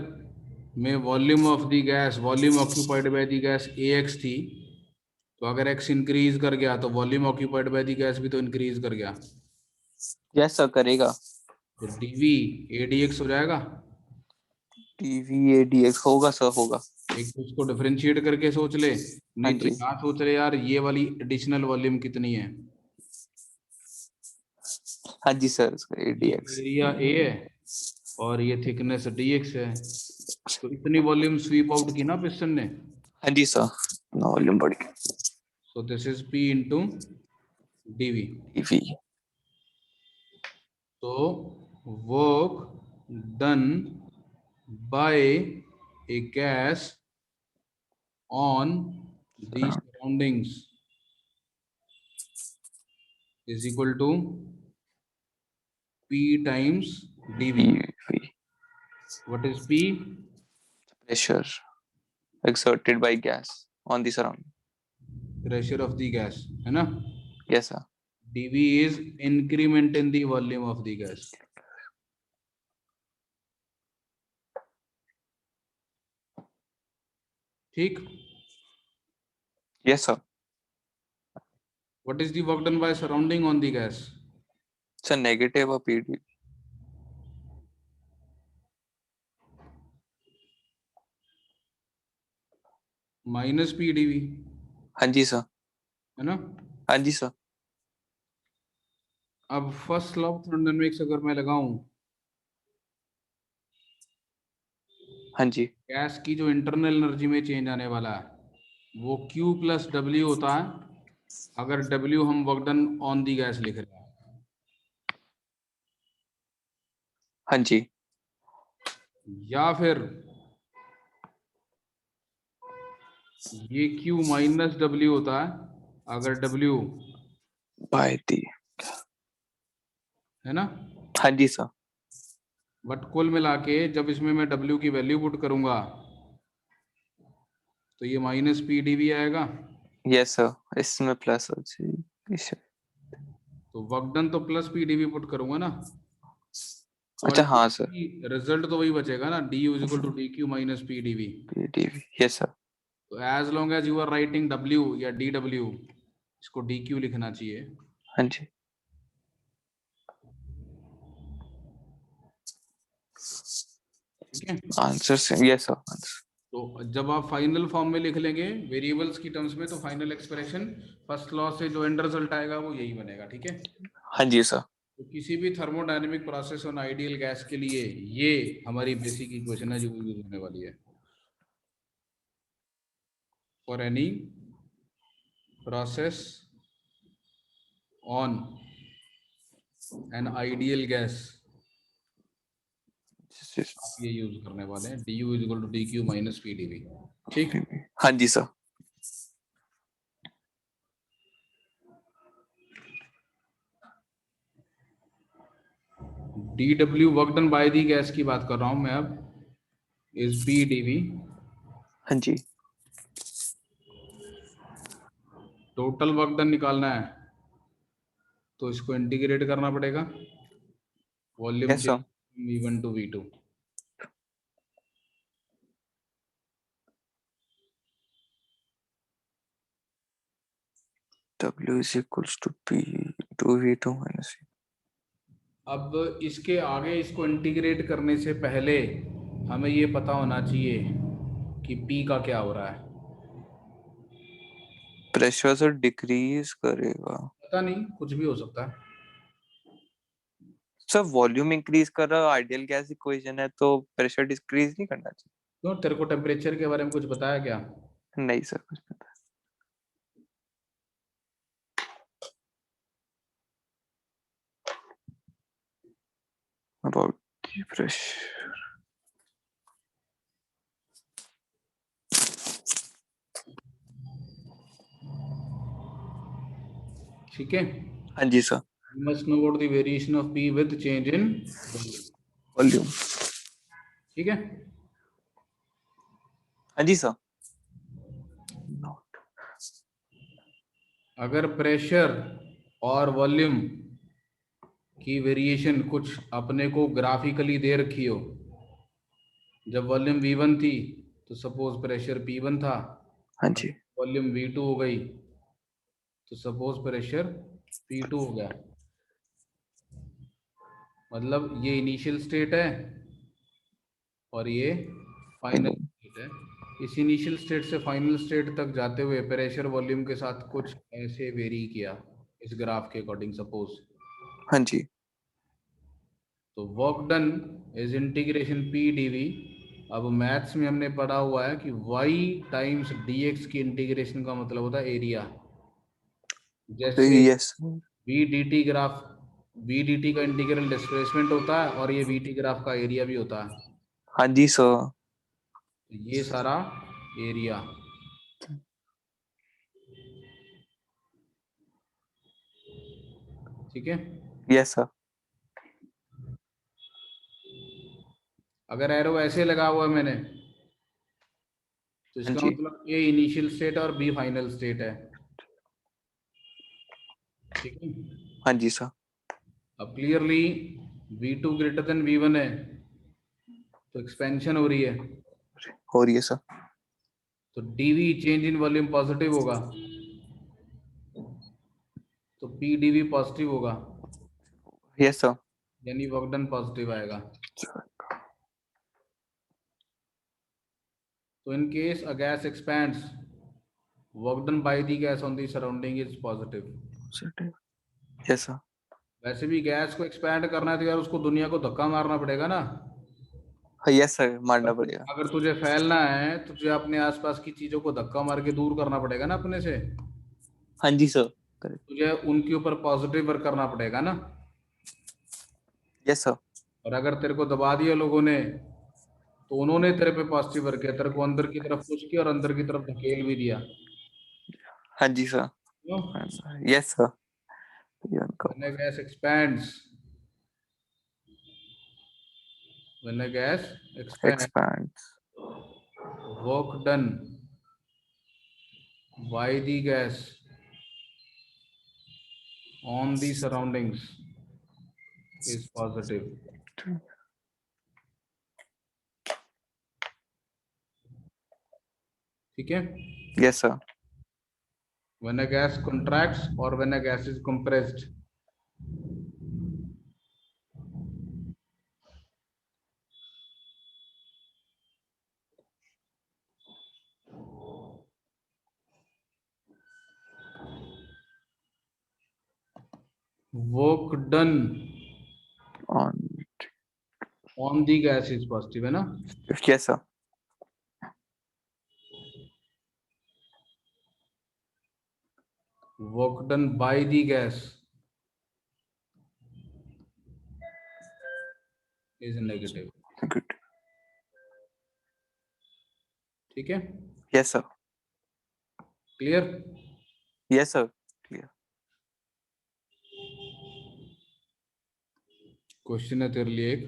में volume of the gas, volume occupied by the gas A x थी, तो अगर एक्स इंक्रीज कर गया तो volume occupied by the gas भी तो इंक्रीज कर गया, यस सर, करेगा। तो डीवी ए डी एक्स हो जाएगा। T V A D x होगा सर, होगा। एक तो उसको डिफरेंशिएट करके सोच ले, हाँ नहीं तो जी। यहाँ सोच ले यार ये वाली एडिशनल वॉल्यूम कितनी है। हाँ जी सर, ए डी ये एक्स। एरिया ए है और ये थिकनेस डी एक्स है, तो इतनी वॉल्यूम स्वीप आउट की ना पिस्टन ने, हाँ जी सर, वॉल्यूम बढ़ गया। So this is P into dV. TV. तो work done by a gas on the surroundings is equal to P times dV. TV. What is P? Pressure exerted by gas on the surrounding. Pressure of the gas, है ना। Yes sir. dV is increment in the volume of the gas. ठीक। Yes sir. What is the work done by surrounding on the gas? It's a negative of PD. Minus P DV, हाँ जी sir. है ना। हाँ जी sir. अब first law of thermodynamics अगर मैं लगाऊं, हाँ जी। गैस की जो इंटरनल एनर्जी में चेंज आने वाला है वो Q प्लस डब्ल्यू होता है, अगर W हम work done on the gas लिख रहे हैं, हाँ जी। या फिर ये Q माइनस W होता है अगर W बाय दी, है ना। हाँ जी सर। बट कुल मिला के जब इसमें मैं W की वैल्यू पुट करूंगा तो ये माइनस PdV आएगा। यस सर, इसमें प्लस हो जाएगी। तो वर्क डन तो प्लस PdV पुट करूंगा ना, तो अच्छा हाँ सर, अल्टीमेटली रिजल्ट तो वही बचेगा ना, du is equal to DQ minus PdV। PdV, yes sir. तो as long as you are writing W या DW, इसको DQ लिखना चाहिए। हाँ जी, ठीक है। आंसर से, यस सर आंसर। तो जब आप फाइनल फॉर्म में लिख लेंगे वेरिएबल्स की टर्म्स में, तो फाइनल एक्सप्रेशन फर्स्ट लॉ से जो एंड रिजल्ट आएगा वो यही बनेगा। ठीक है। हाँ जी सर। तो किसी भी thermodynamic process on ideal gas के लिए ये हमारी बेसिक इक्वेशन है जो यूज होने वाली है। For any process on an ideal gas आप ये यूज करने वाले हैं, du is equal to DQ minus PdV। ठीक। हाँ जी sir. DW work done by the gas की बात कर रहा हूं मैं अब, इज PdV। हाँ जी, टोटल वर्क डन निकालना है तो इसको इंटीग्रेट करना पड़ेगा, volume yes change sir. V1 to V2। W is equals to P to V2 minus. अब इसके आगे इसको इंटीग्रेट करने से पहले हमें ये पता होना चाहिए कि P का क्या हो रहा है। प्रेशर सर डिक्रीज करेगा पता नहीं, कुछ भी हो सकता है। सर, वॉल्यूम इंक्रीज कर रहा है, आइडियल गैस इक्वेशन है तो प्रेशर डिक्रीज नहीं करना चाहिए। क्यों, तेरे को टेम्परेचर के बारे में कुछ बताया क्या? नहीं सर, कुछ नहीं पता। अबाउट प्रेशर, ठीक है। हाँ जी sir. You must know about the variation of P with change in volume। Volume, ठीक है। हाँ जी सर। नॉट, अगर प्रेशर और वॉल्यूम की वेरिएशन कुछ अपने को ग्राफिकली दे रखी हो, जब वॉल्यूम V1 थी तो सपोज प्रेशर P1 था, हाँ जी, वॉल्यूम V2 हो गई तो सपोज प्रेशर P2 हो गया। मतलब ये इनिशियल स्टेट है और ये फाइनल फाइनल, स्टेट है। इस इनिशियल स्टेट से फाइनल स्टेट तक जाते हुए प्रेशर वॉल्यूम के साथ कुछ ऐसे वेरी किया इस ग्राफ के अकॉर्डिंग सपोज, हाँ जी, तो work done is integration PdV। अब मैथ्स में हमने पढ़ा हुआ है कि y टाइम्स dx की इंटीग्रेशन का मतलब होता है एरिया। जैसे yes, v dt graph, v dt का इंटीग्रल डिस्प्लेसमेंट होता है और ये vt ग्राफ का एरिया भी होता है। हाँ जी सर। तो ये सारा एरिया, ठीक है। Yes sir. अगर एरो ऐसे लगा हुआ है मैंने, तो हाँ इसका जी, मतलब A इनिशियल स्टेट और B फाइनल स्टेट है। ठीक है। हाँ जी सर। अब clearly V2 greater than V1 है तो एक्सपेंशन हो रही है, हो रही है सर। तो dV change in volume positive होगा तो PdV पॉजिटिव होगा, यस सर। यानी वर्क डन पॉजिटिव आएगा। तो in case a gas expands, work done by the gas on the surrounding is positive. Yes sir. वैसे भी गैस को एक्सपैंड करना है तो यार उसको दुनिया को धक्का मारना पड़ेगा ना। हाँ यस सर, मानना पड़ेगा। अगर तुझे फैलना है तो तुझे अपने आसपास की चीजों को धक्का मार के दूर करना पड़ेगा ना अपने से, हाँ जी सर, करेक्ट। तुझे उनके ऊपर पॉजिटिव वर्क करना पड़ेगा ना। Yes sir. और अगर तेरे को दबा दिया लोगों ने तो उन्होंने तेरे पे पॉजिटिव वर्क किया, तेरे को अंदर की तरफ पुश किया और अंदर की तरफ धकेल भी दिया। हाँ जी सर। क्यों? Yes sir. When a gas expands, when a gas expands, Expand. work done by the gas on the surroundings is positive. ठीक है? Yes sir. When a gas contracts or when a gas is compressed, work done On. the gas is positive, है ना? Yes sir. Work done by the gas is negative. Good. ठीक है? Yes sir. Clear? Yes sir. Clear. Question है तेरे लिए एक,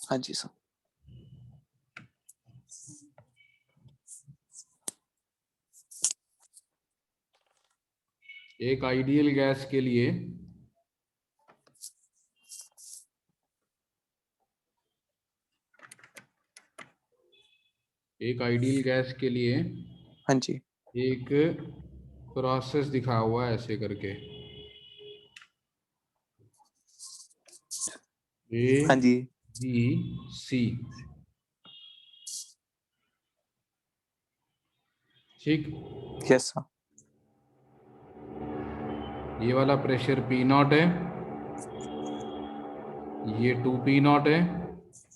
हाँ जी सर। एक आइडियल गैस के लिए हाँ जी। एक प्रोसेस दिखा हुआ है ऐसे करके, ए हाँ जी। बी सी, ठीक? Yes sir. ये वाला प्रेशर पी नॉट है, ये 2 पी नॉट है,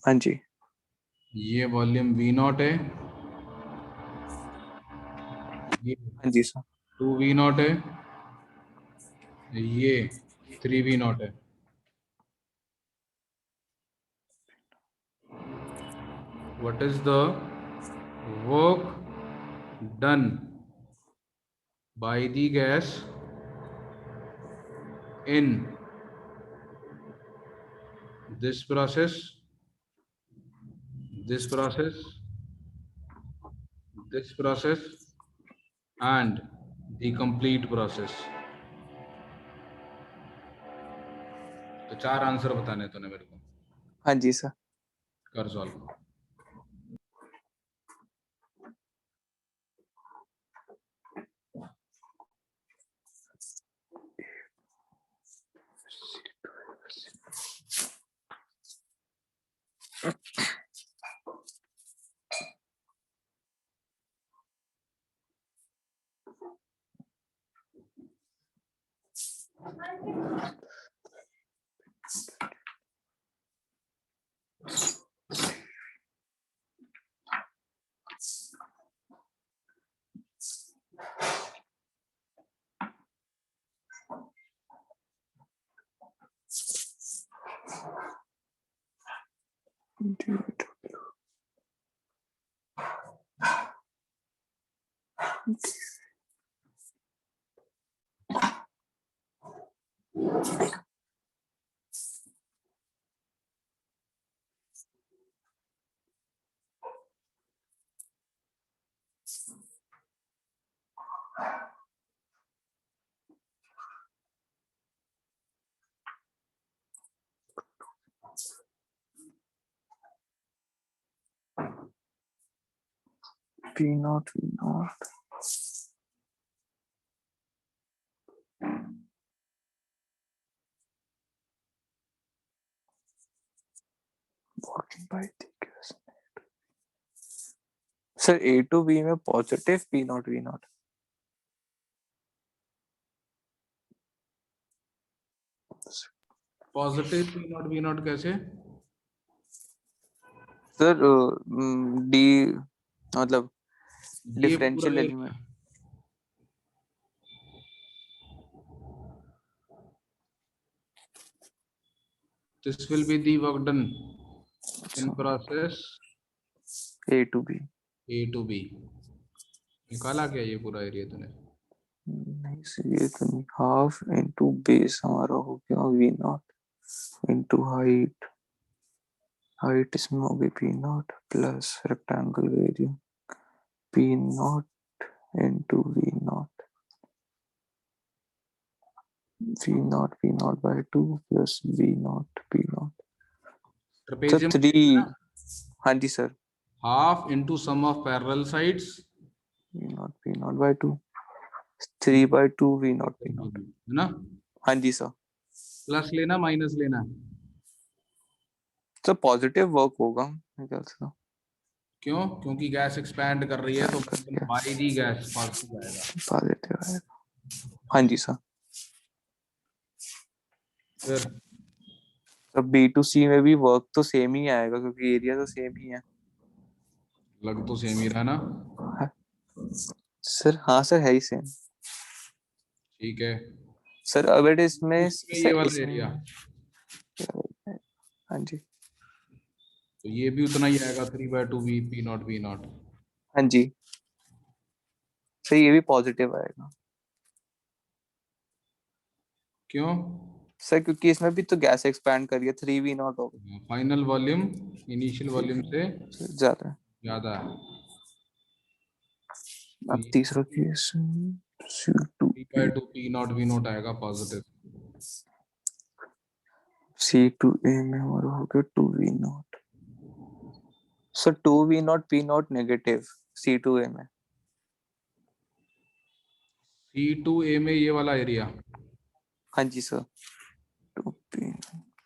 हाँ जी। ये वॉल्यूम वी नॉट है, ये हाँ जी सर। 2 वी नॉट है, ये 3 वी नॉट है। What is the work done by the gas in this process, this process, this process and the complete process? तो 4 आंसर बताने तूने मेरे को, हाँ जी सर। कर solve. P naught V naught. Walking by the gas. Sir A to B में positive P naught V naught. Positive P naught V naught कैसे? सर D मतलब ये डिफरेंशियल पूरा element. This will be the work done in अच्छा, process A to B. A to B. निकाला क्या ये पूरा एरिया तूने? नहीं सर, ये तो नहीं. हाफ इंटू बेस हमारा हो गया V naught into height. Height इसमें हो गई P naught plus rectangle area P naught into V naught. V naught by 2 plus V naught P naught. Sir trapezium 3. हाँ जी sir. half into sum of parallel sides V naught P naught by 2. 3/2 V naught P naught. है ना? हाँ जी सर. Plus लेना minus लेना? Sir positive work होगा मेरे ख्याल से. क्यों? क्योंकि गैस एक्सपैंड कर रही है तो Expand कर रही है. बाई दी गैस पॉजिटिव आएगा. पॉजिटिव आएगा. हाँ जी सर. फिर तो बी टू सी में भी वर्क तो सेम ही आएगा क्योंकि एरिया तो सेम ही है. लग तो सेम ही रहा ना? सर हाँ सर, है ही सेम. ठीक है. सर अब इट इसमें इसमें ये वाला एरिया, हाँ जी. तो ये भी उतना ही आएगा 3/2 V P naught V naught. हाँ जी सर, ये भी पॉजिटिव आएगा. क्यों? सर क्योंकि इसमें भी तो गैस एक्सपैंड करिए 3 वी नॉट होगा. फाइनल वॉल्यूम इनिशियल वॉल्यूम से ज्यादा है. ज्यादा है. तो अब तीसरा case C2 3/2 P naught V naught आएगा पॉजिटिव. C2A में हमारा हो गया 2 V naught. Sir 2 V naught P naught negative C2A में. C2A में ये वाला एरिया. हाँ जी sir. 2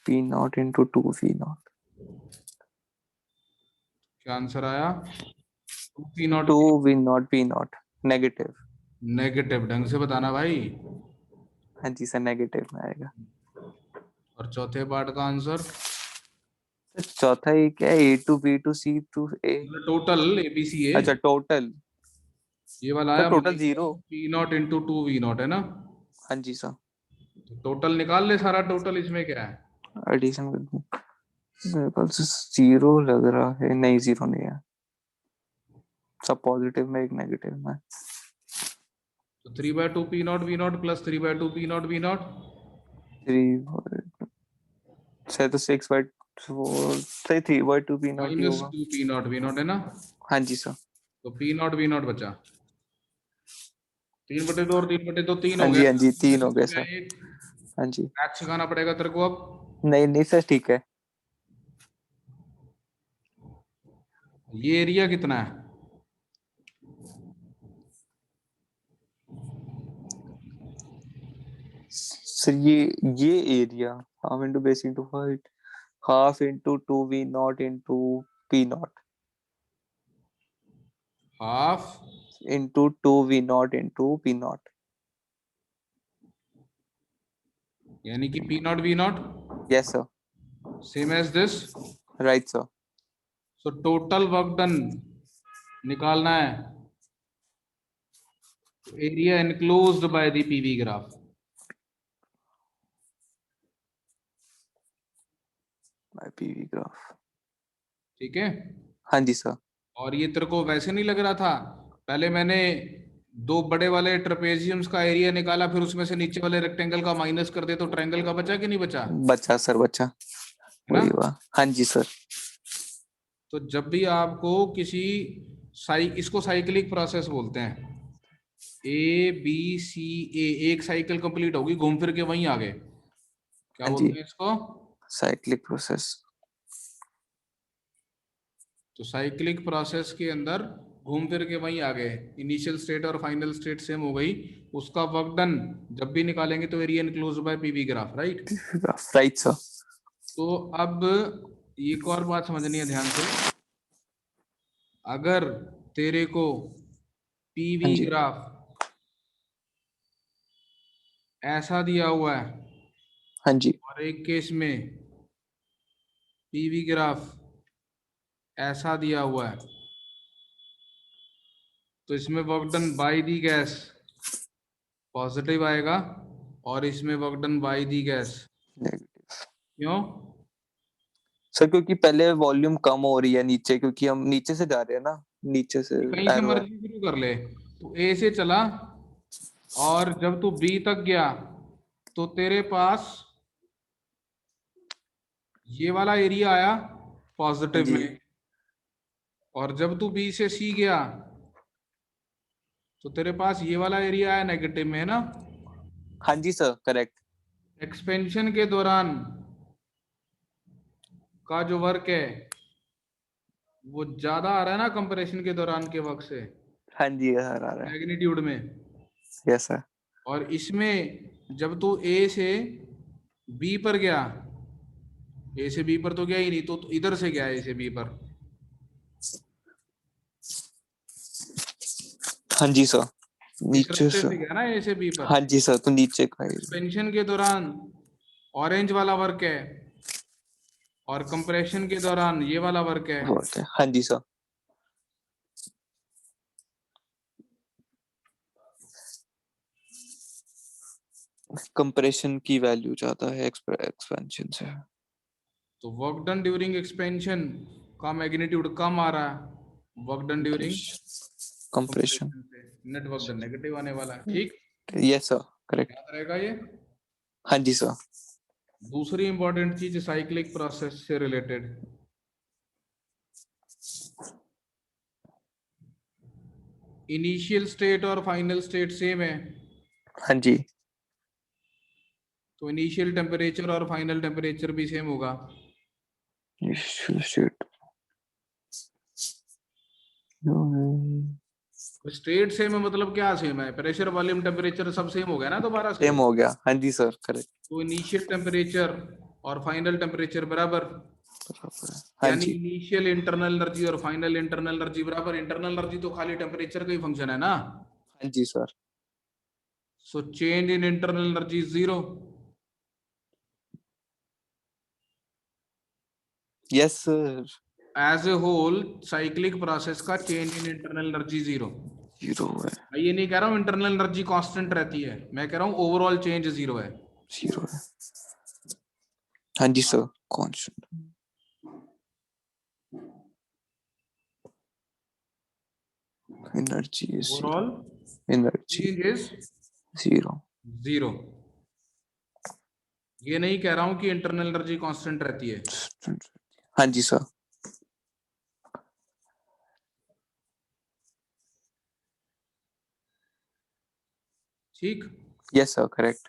P naught into 2 V naught. क्या आंसर आया? 2 P naught 2 V naught P naught negative. Negative. ढंग से बताना भाई. हाँ जी सर, नेगेटिव में आएगा. और चौथे पार्ट का आंसर सर चौथा ये क्या है? A to B to C to A. Total ABC है. अच्छा टोटल. ये वाला सर आया total 0. P naught into 2 V naught है ना? हाँ जी सर. तो टोटल निकाल ले सारा. टोटल इसमें क्या है? एडिशन कर दूं. मेरे ख्याल से 0 लग रहा है. नहीं 0 नहीं है. सब पॉजिटिव में एक नेगेटिव में. तो 3/2 P naught V naught plus 3/2 P naught V naught. 3 sir तो 6/4 सही 3/2 पी नॉट ही माइनस होगा. 2 पी नॉट वी नॉट है ना? हाँ जी सर. तो पी नॉट वी नॉट बचा 3/2 और 3/2 3 हाँ हो जी गया. हाँ जी 3 हो गए गया सर. एक. हाँ जी. मैथ सिखाना पड़ेगा तेरे को अब. नहीं नहीं सर ठीक है. ये एरिया कितना है? सर ये area half into base into height half into 2 V naught into P naught half into 2 V naught into P naught. यानी कि P naught V naught yes sir. Same as this. Right sir. So total work done निकालना है. Area enclosed by the PV graph. By PV graph. ठीक है. हाँ जी sir. और ये तेरे को वैसे नहीं लग रहा था? पहले मैंने दो बड़े वाले ट्रेपेजियम्स का एरिया निकाला, फिर उसमें से नीचे वाले रेक्टेंगल का माइनस कर दे तो ट्रायंगल का बचा कि नहीं बचा? बच्चा सर बच्चा. है ना? वही हुआ. हाँ जी सर. तो जब भी आपको किसी इसको साइक्लिक प्रोसेस बोलते हैं. A B C A एक साइकिल कंप्लीट होगी, घूम फिर के वहीं आ गए. क्या हाँ बोलते जी. हैं इसको? Cyclic process. तो साइक्लिक प्रोसेस के अंदर घूम फिर के वहीं आ गए. इनिशियल स्टेट और फाइनल स्टेट सेम हो गई. उसका वर्क डन जब भी निकालेंगे तो area enclosed bye PV graph. Right. Right sir. तो अब एक और बात समझनी है ध्यान से. अगर तेरे को हाँ पीवी जी. ग्राफ ऐसा दिया हुआ है हाँ जी. और एक केस में पीवी ग्राफ ऐसा दिया हुआ है, तो इसमें work done by the gas positive आएगा और इसमें work done by the gas. Negative. क्यों? सर क्योंकि पहले वॉल्यूम कम हो रही है नीचे, क्योंकि हम नीचे से जा रहे हैं ना, नीचे से कहीं से एरो है। मर्जी शुरू कर ले, तो ए से चला और जब तू बी तक गया तो तेरे पास ये वाला एरिया आया हाँ पॉजिटिव जी। में, और जब तू बी से सी गया तो तेरे पास ये वाला एरिया आया नेगेटिव में, है ना। हाँ जी सर, करेक्ट। एक्सपेंशन के दौरान का जो वर्क है वो ज्यादा आ रहा है ना कंप्रेशन के दौरान के वक्त से, हाँ जी सर, आ रहा है। मैग्नीट्यूड में। Yes sir. और इसमें जब तू ए से बी पर गया, ए से बी पर तो गया ही नहीं, तो इधर से गया ए से बी पर, हाँ जी सर, इस नीचे रास्ते से। से गया ना ए से बी पर। हाँ जी सर, तो नीचे का ही एक्सपेंशन के दौरान ऑरेंज वाला वर्क है और कंप्रेशन के दौरान ये वाला वर्क है। वर्क है। हाँ जी सर। कंप्रेशन की वैल्यू ज्यादा है एक्सपेंशन से। तो वर्क डन ड्यूरिंग एक्सपेंशन का मैग्नीट्यूड कम आ रहा है, work done during compression. Compression से नेट वर्क डन नेगेटिव आने वाला है। ठीक, यस सर, करेक्ट। याद रहेगा ये। हाँ जी सर। दूसरी इंपॉर्टेंट चीज साइक्लिक प्रोसेस से रिलेटेड, इनिशियल स्टेट और फाइनल स्टेट सेम है, हाँ जी। तो इनिशियल टेम्परेचर और फाइनल टेम्परेचर भी सेम होगा। शूट। स्टेट सेम है मतलब क्या सेम है, प्रेशर वॉल्यूम टेम्परेचर सब सेम हो गया ना दोबारा से। सेम हो गया। हाँ जी सर, करेक्ट। तो इनिशियल टेम्परेचर और फाइनल टेम्परेचर बराबर, हाँ यानी जी। इनिशियल इंटरनल एनर्जी और फाइनल इंटरनल एनर्जी बराबर। इंटरनल एनर्जी तो खाली टेम्परेचर का ही फंक्शन है ना। हाँ जी sir. So change in internal energy zero. Yes sir. As a whole cyclic process का change in internal energy zero. Zero है। मैं ये नहीं कह रहा हूँ इंटरनल एनर्जी कांस्टेंट रहती है, मैं कह रहा हूँ ओवरऑल चेंज जीरो है। जीरो है। हाँ जी sir, constant. Energy is zero. Overall energy change is zero. Zero. ये नहीं कह रहा हूं कि इंटरनल एनर्जी कांस्टेंट रहती है। हाँ जी सर। ठीक, यस सर, करेक्ट।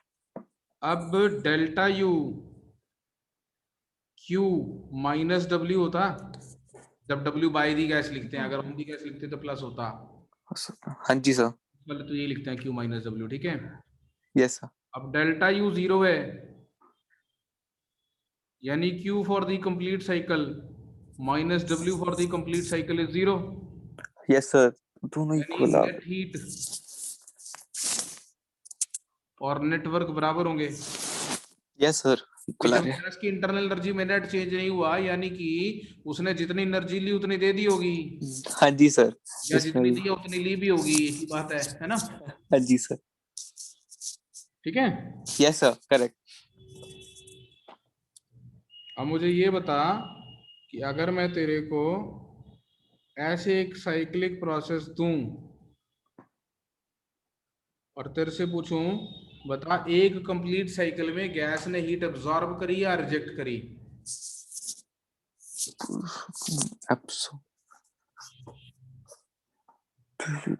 अब delta U Q minus W होता, जब डब्ल्यू बाई दी गैस लिखते हैं, अगर ऑन दी गैस लिखते तो प्लस होता, हाँ जी सर। मतलब तो ये लिखते हैं क्यू माइनस डब्ल्यू। ठीक है, यस सर। अब डेल्टा यू जीरो है, यानी Q for the complete cycle minus W for the complete cycle is zero. Yes sir, दोनों यानी इक्वल आ नेट हीट और नेटवर्क बराबर होंगे। यस सर, भाई इक्वल आ जब रहे हैं। गैस की इंटरनल एनर्जी में नेट चेंज नहीं हुआ, यानी कि उसने जितनी एनर्जी ली उतनी दे दी होगी, हाँ जी सर। या इसमें जितनी भी। दी है उतनी ली भी होगी, यही बात है ना। हाँ जी सर। ठीक है, यस सर, करेक्ट। अब मुझे ये बता कि अगर मैं तेरे को ऐसे एक साइक्लिक प्रोसेस दूं और तेरे से पूछूं बता एक कंप्लीट साइकिल में गैस ने हीट एब्जॉर्ब करी या रिजेक्ट करी। एब्सो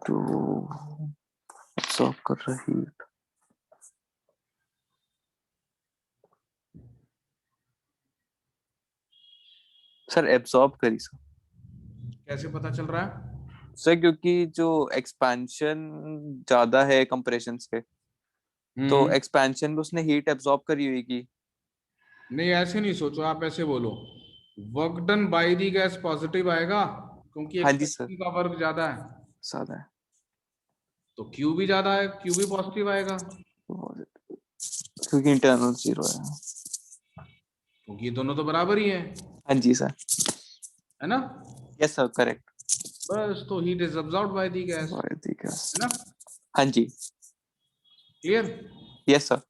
तो एब्सॉर्ब कर रही है। सर एब्सॉर्ब करी सर। कैसे पता चल रहा है। सर क्योंकि जो एक्सपेंशन ज्यादा है कंप्रेशन से, तो हम्म, एक्सपेंशन में उसने हीट एब्सॉर्ब करी हुई की। नहीं ऐसे नहीं सोचो, आप ऐसे बोलो work done by the gas positive आएगा क्योंकि हाँ जी सर, एक्सपेंशन का वर्क ज्यादा है, ज्यादा है। तो क्यू भी ज्यादा है, क्यू भी पॉजिटिव आएगा क्योंकि इंटरनल जीरो है। क्योंकि ये दोनों तो बराबर ही है हाँ जी सर। है ना। Yes sir, correct. बस तो heat is absorbed bye the gas, है ना। हाँ जी। क्लियर। Yes sir.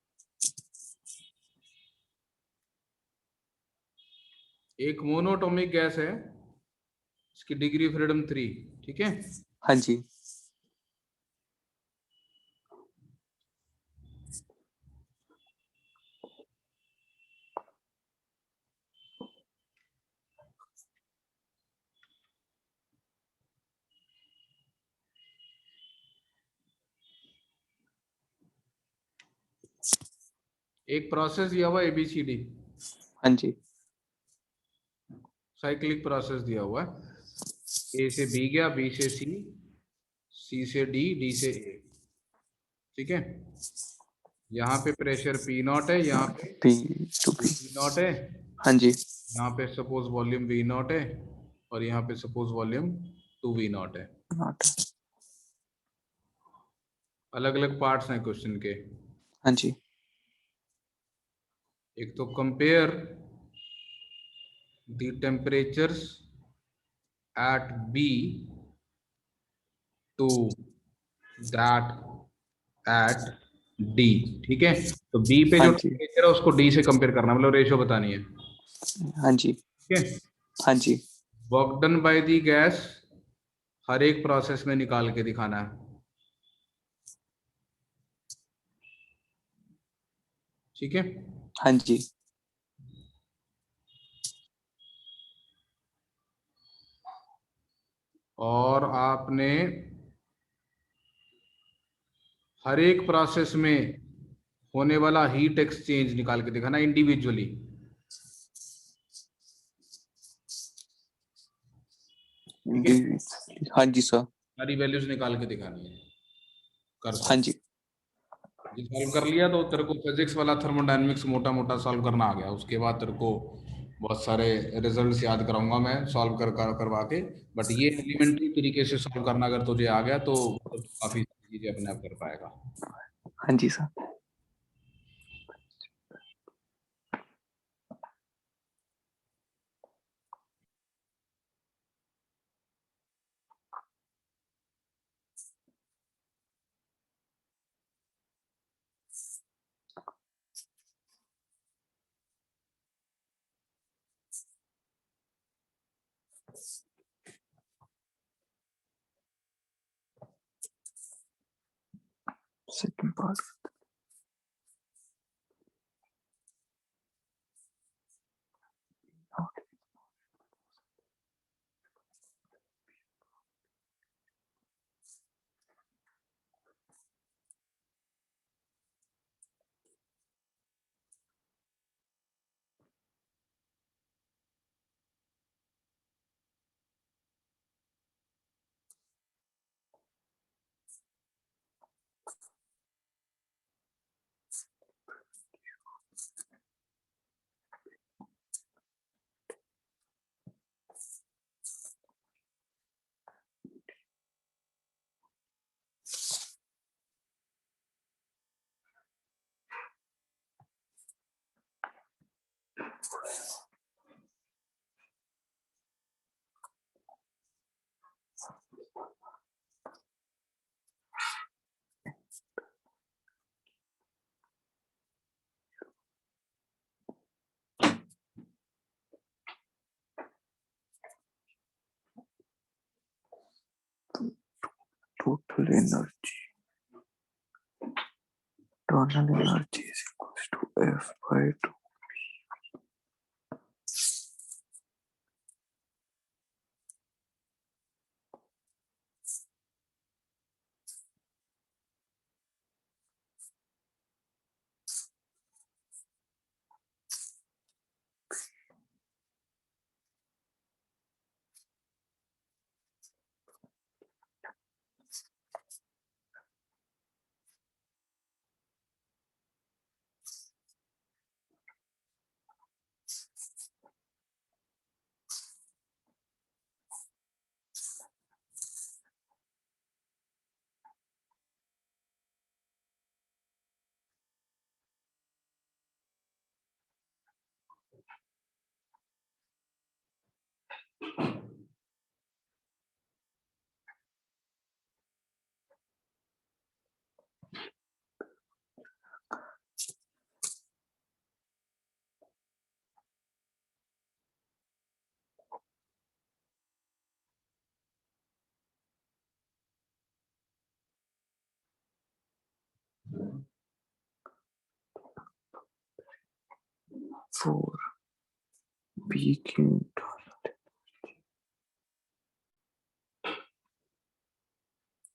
एक मोनोटॉमिक गैस है, इसकी डिग्री ऑफ फ्रीडम 3, ठीक है। हाँ जी। एक प्रोसेस दिया हुआ ABCD, हाँ जी। साइक्लिक प्रोसेस दिया हुआ है। A से B गया, B से C, C से D, D से A, ठीक है। यहाँ पे प्रेशर P0 है, यहाँ पे P2P। V0 है, हाँ जी। यहाँ पे सपोज वॉल्यूम V0 है, और यहाँ पे सपोज वॉल्यूम 2V0 है। नॉट। अलग अलग पार्ट्स हैं क्वेश्चन के। हाँ जी। एक तो compare the temperatures at B to that at D, ठीक है। तो B पे हाँ जो जी। टेम्परेचर है उसको D से कंपेयर करना, मतलब रेशियो बतानी है, हाँ जी। ठीक है। हाँ जी। Work done by the gas हर एक प्रोसेस में निकाल के दिखाना है, ठीक है। हाँ जी। और आपने हर एक प्रोसेस में होने वाला हीट एक्सचेंज निकाल के दिखाना इंडिविजुअली, ठीक है। हाँ जी सर। सारी वैल्यूज निकाल के दिखानी है, कर हाँ सकते। जी। ये सॉल्व कर लिया तो तेरे को फिजिक्स वाला थर्मोडायनेमिक्स मोटा मोटा सॉल्व करना आ गया। उसके बाद तेरे को बहुत सारे रिजल्ट्स याद कराऊंगा मैं सॉल्व करवा के। बट ये एलिमेंट्री तरीके से सॉल्व करना अगर तुझे आ गया तो काफी चीजें अपने आप कर पाएगा। हाँ जी sir. Second part. Total energy. Total energy is equals to F by 2. 4 B cubed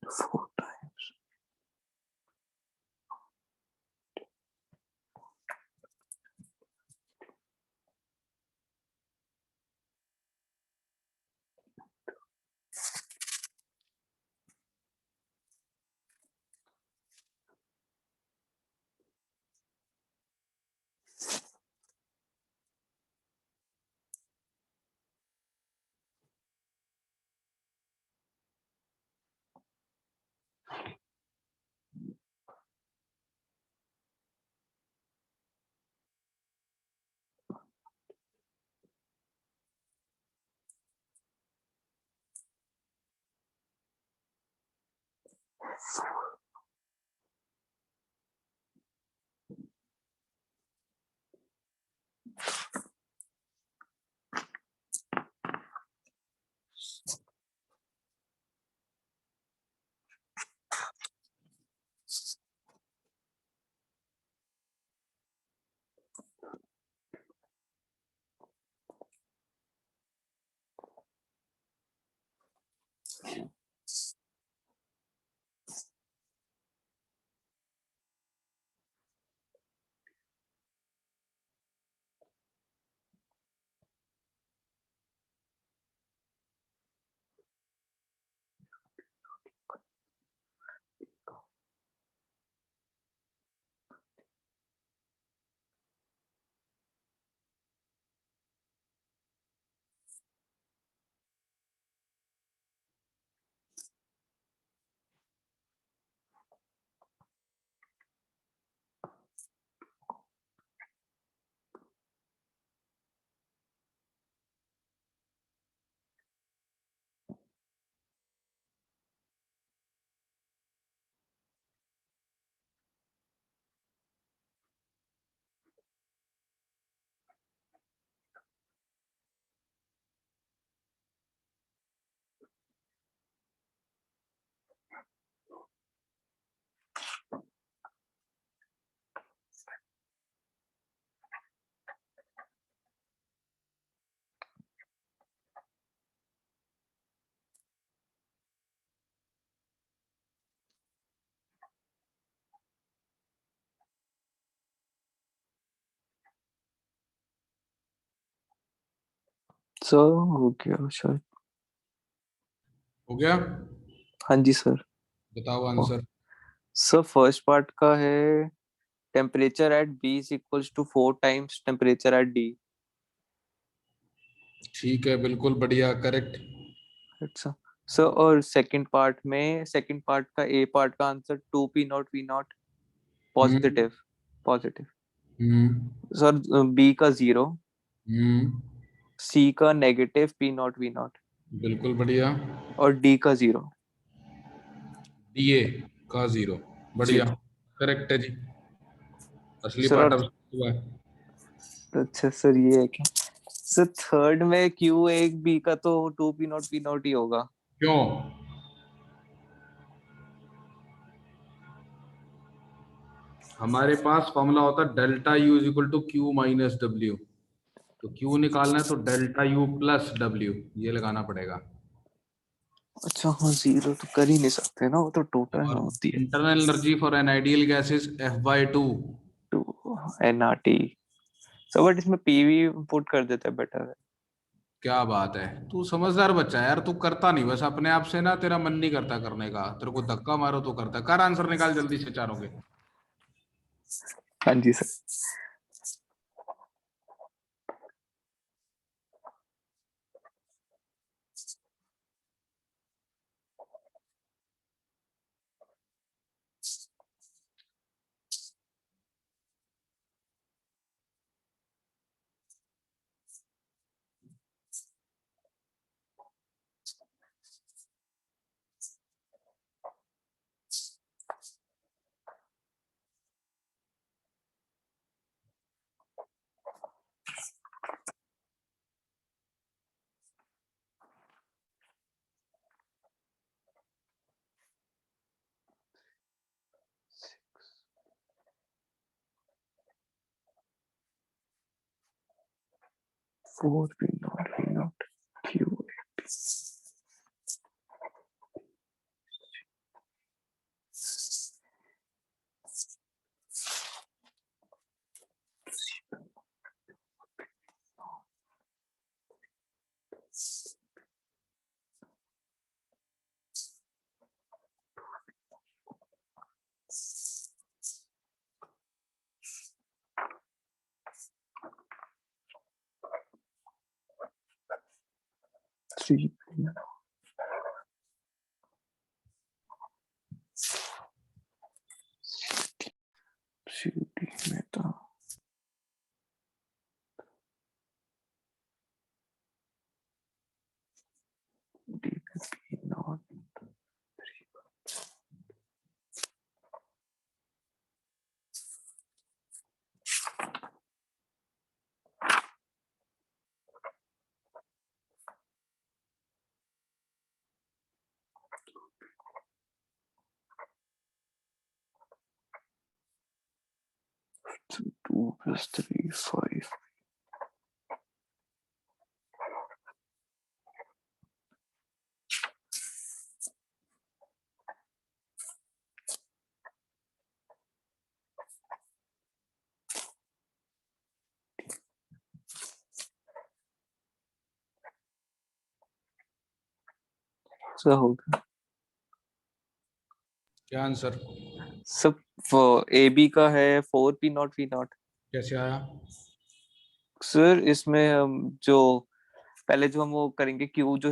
4 times. Sir हो गया शायद। हो गया? हाँ जी सर। बताओ आंसर। सर फर्स्ट पार्ट का है temperature at B is equals to 4 times temperature at D. ठीक है, बिल्कुल बढ़िया, करेक्ट। अच्छा सर, और सेकंड पार्ट का ए पार्ट का आंसर 2 p0 v0 हम्म। पॉजिटिव। पॉजिटिव। हम्म। सर बी का 0, हम्म। सी का नेगेटिव p0 v0 बिल्कुल बढ़िया। और डी का 0। डीए का 0। जी बढ़िया, करेक्ट है जी। असली सर। पार्ट और अब हुआ है। अच्छा सर ये है क्या? सर थर्ड में क्यू एक बी का तो 2 p0 p0 ही होगा। क्यों? हमारे पास फॉर्मूला होता है delta U is equal to Q minus W. तो क्यू निकालना है तो डेल्टा यू प्लस डब्ल्यू ये लगाना पड़ेगा। अच्छा हाँ, 0 तो कर ही नहीं सकते ना, वो तो टोटल में और होती है। Internal energy for an ideal gas is F/2। To NRT। Sir but इसमें पीवी पुट कर देते हैं, बेटर है। क्या बात है, तू समझदार बच्चा है यार। तू करता नहीं, बस अपने आप से ना, तेरा मन नहीं करता करने का। तेरे को धक्का मारो तो करता। कर आंसर निकाल जल्दी से चारों के। हाँ जी sir. 4 P naught V naught Q A P. Three P naught. CD में था D P naught. So 2 plus 3 5. So हो गया क्या आंसर? सब ए बी का है 4 P naught V naught. कैसे आया? सर इसमें हम जो पहले जो हम वो करेंगे क्यू जो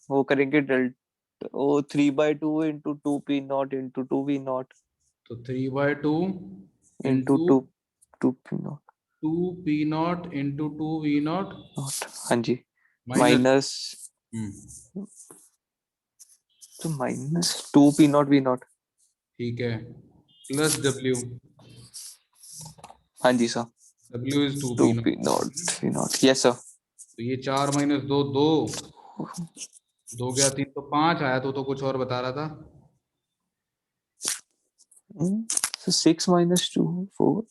वो करेंगे डेल्टा वो 3/2 into 2 P naught into 2 V naught तो 3/2 into into 2 P naught 2 P naught into 2 V naught हाँ जी माइनस माइनस तो minus 2 P naught V naught. ठीक है प्लस W. हाँ जी sir W is 2 2 P P naught. naught V naught. Yes sir तो ये 4 माइनस 2 2 2 गया 3 तो 5 आया तो कुछ और बता रहा था. so 6 minus 2 4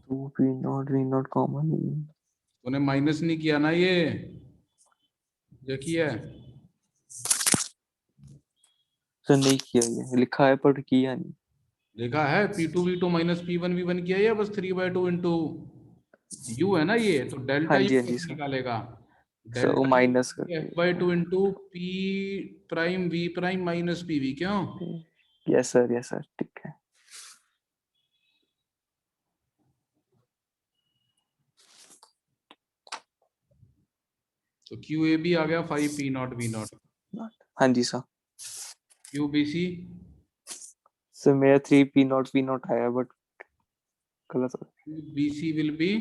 2 P naught V naught common. तूने माइनस नहीं किया ना ये किया है सर नहीं किया ये लिखा है पर किया नहीं. देखा है P2 V2 minus P1 V1 किया या बस 3/2 इंटू U है ना ये तो डेल्टा हाँ U जी कैसे निकालेगा सर वो डेल्टा माइनस U करके F/2 into P prime V prime minus PV क्यों यस सर ठीक है. तो QAB आ गया 5 P naught V naught. हाँ जी सर QBC सर मेरा 3 P naught V naught आया बट गलत हो QBC will be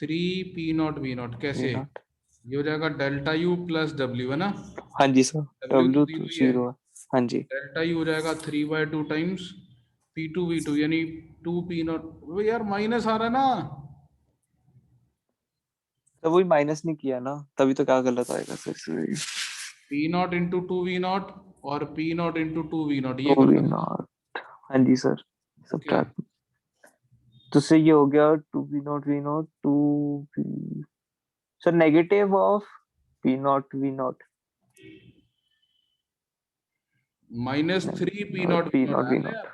3 P naught V naught कैसे V naught. ये हो जाएगा डेल्टा U प्लस W है ना हाँ जी सर W W तो तो 0 ही है 0 है. हाँ जी डेल्टा U हो जाएगा 3/2 टाइम्स P2 V2 यानी 2 P naught वो यार माइनस आ रहा है ना तो वही माइनस नहीं किया ना तभी तो क्या गलत आएगा sir. P naught into 2 V naught और P naught into 2 V naught ये तो V गलत naught हाँ जी सर तो सब क्या तो से ये हो गया 2 P naught V naught 2 P sir negative of P naught V naught minus 3 P naught P V naught naught आया V ना naught. यार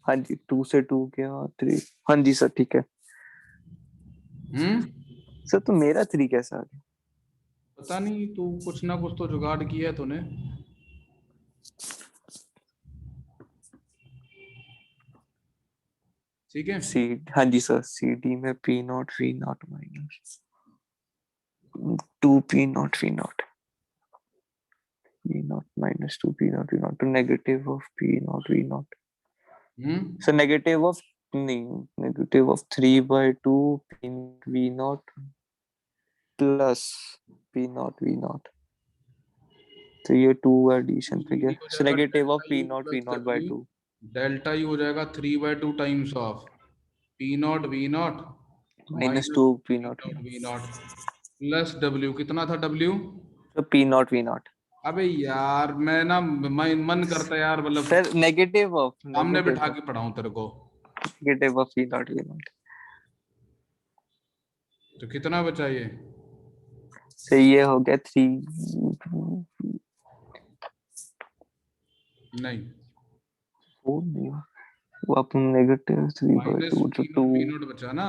हाँ जी 2 से 2 गया 3. हाँ जी सर ठीक है सर तो मेरा 3 कैसा आ गया पता नहीं तू कुछ ना कुछ तो जुगाड़ किया है तूने ठीक है सी हाँ जी सर सी डी में P naught V naught minus 2 P naught V naught P naught minus 2 P naught V naught to negative of P naught V naught. So negative of negative of 3/2 P naught V naught plus P naught V naught. तो ये 2 addition पे गया so negative of P naught V naught by 2. Delta U हो जाएगा 3/2 times of P naught V naught minus 2 P naught V naught plus W कितना था W so P naught V naught. अबे यार मैं ना मन करता है यार मतलब सर नेगेटिव ऑफ सामने बिठा के पढ़ाऊं तेरे को negative of P naught V naught. तो कितना बचा ये? तो ये हो गया 3। नहीं, वो नहीं, वो अपन नेगेटिव 3/2 जो -v0 2। v0 बचा ना,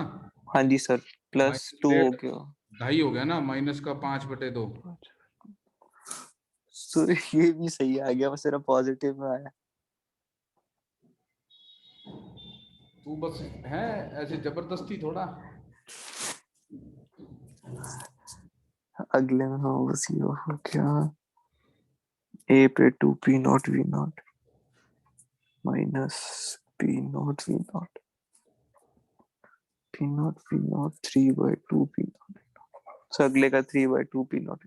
हाँ जी सर, +2 हो -8 गया। ढाई हो गया ना, माइनस का 5/2। तो ये भी सही आ गया, बस मेरा पॉजिटिव में आया। तू बस है ऐसे जबरदस्ती थोड़ा। अगले में हो बस ये हो गया, ए पे 2p0 v0 -p0 v0 p0 3/2 p0। तो अगले का 3/2 p0।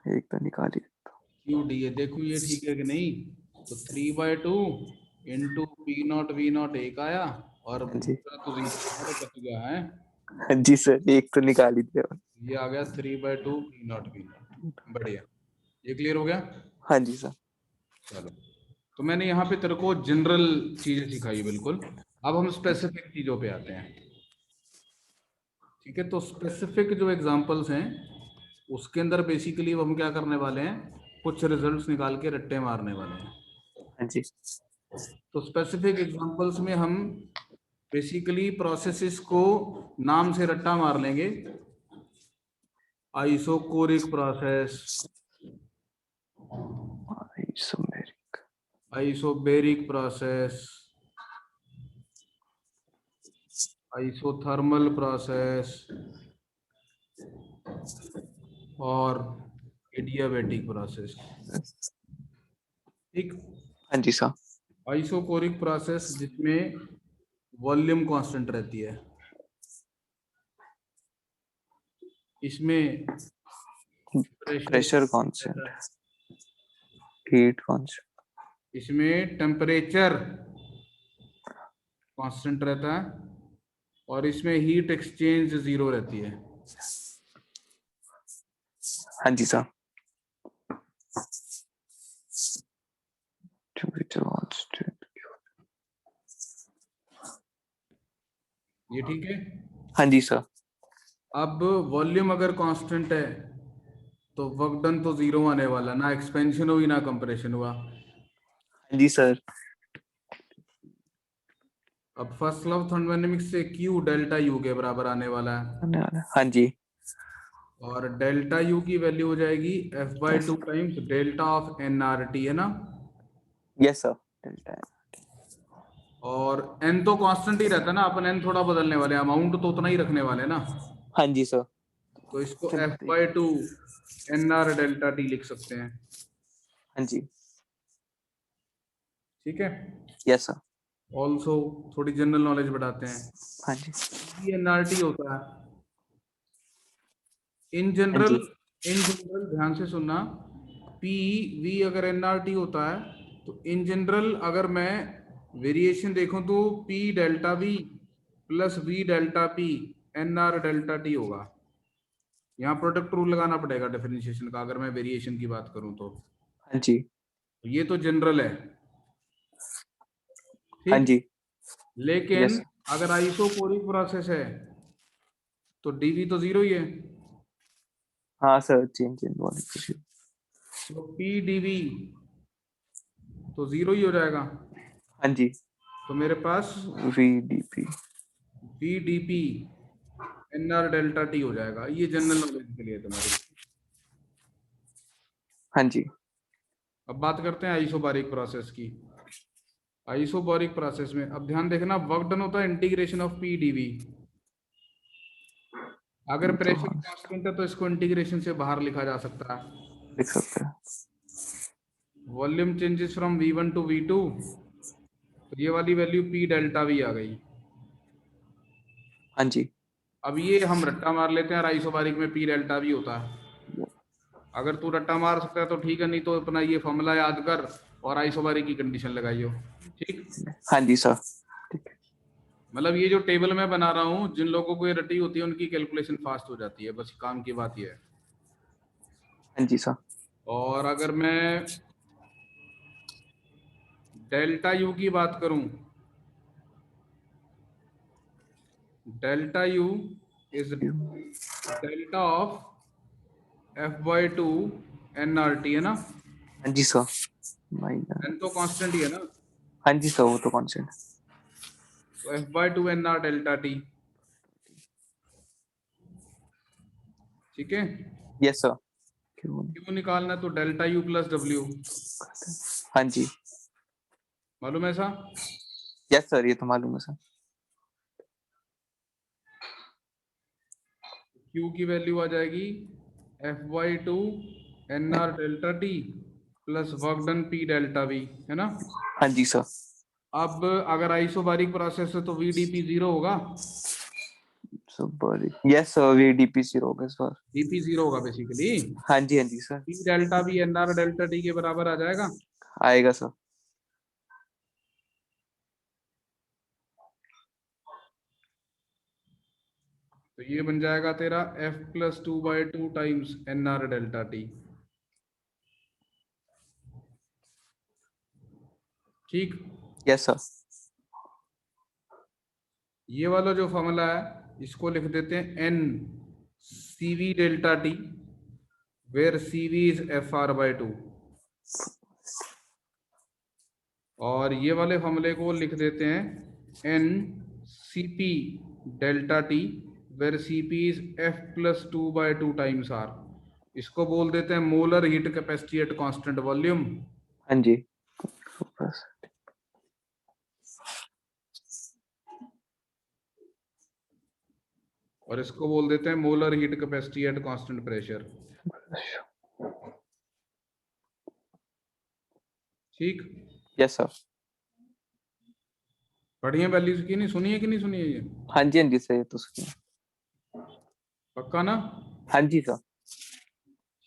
एक तो निकाल ही। क्यू डी है, देखो ये ठीक है कि नहीं? तो 3/2 इंटू p0 v0 एक आया, और हाँ जी, दूसरा तो 0 बच गया है। हाँ जी सर, एक तो निकाल ही दिया। ये आ गया 3/2 p0 v0। बढ़िया, ये क्लियर हो गया। हाँ जी सर। चलो, तो मैंने यहाँ पे तेरे को जनरल चीजें सिखाई बिल्कुल। अब हम स्पेसिफिक चीजों पे आते हैं। ठीक है, तो स्पेसिफिक जो एग्जांपल्स हैं उसके अंदर बेसिकली हम क्या करने वाले हैं, कुछ रिजल्ट्स निकाल के रट्टे मारने वाले हैं। हाँ जी। तो स्पेसिफिक एग्जांपल्स में हम बेसिकली प्रोसेसेस को नाम से रट्टा मार लेंगे। Isochoric process, isomeric, isobaric process, isothermal process और एडियाबेटिक प्रोसेस। ठीक। हाँ जी सर। आइसोकोरिक प्रोसेस जिसमें वॉल्यूम कांस्टेंट रहती है, इसमें pressure pressure constant, heat constant. इसमें टेम्परेचर कांस्टेंट रहता है, और इसमें हीट एक्सचेंज 0 रहती है। हाँ जी सर। Temperature constant. ये ठीक है। हाँ जी सर। अब वॉल्यूम अगर कांस्टेंट है तो वर्क डन तो 0 आने वाला, ना एक्सपेंशन हुई ना कंप्रेशन हुआ। हाँ जी सर। अब फर्स्ट लॉ ऑफ थर्मोडायनेमिक्स से Q डेल्टा U के बराबर आने वाला है, आने वाला है। हाँ जी। और डेल्टा U की वैल्यू हो जाएगी F/2 times delta of nRT, है ना। Yes sir. डेल्टा है। और n तो कांस्टेंट ही रहता है ना, अपन n थोड़ा बदलने वाले हैं, अमाउंट तो उतना ही रखने वाले हैं ना। हाँ जी सर। तो इसको temperature. F/2 nR delta T लिख सकते हैं। हाँ जी। ठीक है। Yes sir. ऑल्सो थोड़ी जनरल नॉलेज बढ़ाते हैं। हाँ जी। ये nRT होता है इन हाँ जनरल। जी। इन जनरल ध्यान से सुनना, पी वी अगर nRT होता है तो इन जनरल अगर मैं वेरिएशन देखूं तो P delta V plus V delta P nR delta T होगा। यहाँ प्रोडक्ट रूल लगाना पड़ेगा डिफरेंशिएशन का, अगर मैं वेरिएशन की बात करूं तो। हाँ जी। ये तो जनरल है, हाँ ठीक। जी। लेकिन यस। अगर आइसोकोरिक प्रोसेस है तो dV तो 0 ही है। हाँ सर, चेंज इन मॉलिक्यूल। तो P dV तो 0 ही हो जाएगा। हाँ जी। तो मेरे पास VDP। V dP nR delta T हो जाएगा। ये जनरल नॉलेज के लिए तुम्हारी। हाँ जी। अब बात करते हैं आइसोबारिक प्रोसेस की। आइसोबारिक प्रोसेस में अब ध्यान देखना, वर्क डन होता है इंटीग्रेशन ऑफ P dV। अगर तो प्रेशर हाँ, कांस्टेंट है तो इसको इंटीग्रेशन से बाहर लिखा जा सकता है। लिख सकते हैं। Volume changes from V1 to V2, तो ये वाली वैल्यू P डेल्टा V आ गई। हाँ जी। अब ये हम रट्टा मार लेते हैं, आइसोबारिक में P डेल्टा V होता है। अगर तू रट्टा मार सकता है तो ठीक है, नहीं तो अपना ये फॉर्मूला याद कर और आइसोबारिक की कंडीशन लगाइयो। ठीक। हाँ जी सर। ठीक है। मतलब ये जो टेबल मैं बना रहा हूँ, जिन लोगों को ये रटी होती है उनकी कैलकुलेशन फास्ट हो जाती है, बस काम की बात ये है। हाँ जी सर। और अगर मैं डेल्टा U की बात करूं delta U is delta of f/2 nRT है ना, हाँ जी सर, माइनस, n तो कांस्टेंट ही है ना, हाँ जी सर वो तो कांस्टेंट। तो f/2 nR डेल्टा t, ठीक है। यस सर, क्यों क्यों निकालना है, तो डेल्टा यू प्लस डब्ल्यू, हाँ जी, मालूम है ऐसा। यस सर ये तो मालूम है सर। Q की वैल्यू आ जाएगी f/2 nR delta t plus work done p delta v, है ना। हाँ जी सर, अब अगर आइसोबारिक प्रोसेस है तो VDP 0 होगा, सुपर, यस सर VDP 0 होगा सर। DP 0 होगा बेसिकली। हाँ जी सर, p डेल्टा भी nR डेल्टा t के बराबर आ जाएगा। आएगा सर। तो ये बन जाएगा तेरा f+2/2 times nR delta t, ठीक। यस सर, ये वाला जो फॉर्मूला है इसको लिख देते हैं n CV delta t where CV is FR/2, और ये वाले फॉर्मूले को लिख देते हैं n CP delta t where CP is f+2/2 times R। इसको बोल देते हैं molar heat capacity at constant volume, हाँ जी, बस, और इसको बोल देते हैं molar heat capacity at constant pressure, ठीक। यस सर, बढ़िया वैल्यूज की नहीं सुनी है कि नहीं सुनी है ये, हाँ जी सर ये तो सुनिए, पक्का ना। हाँ जी सर।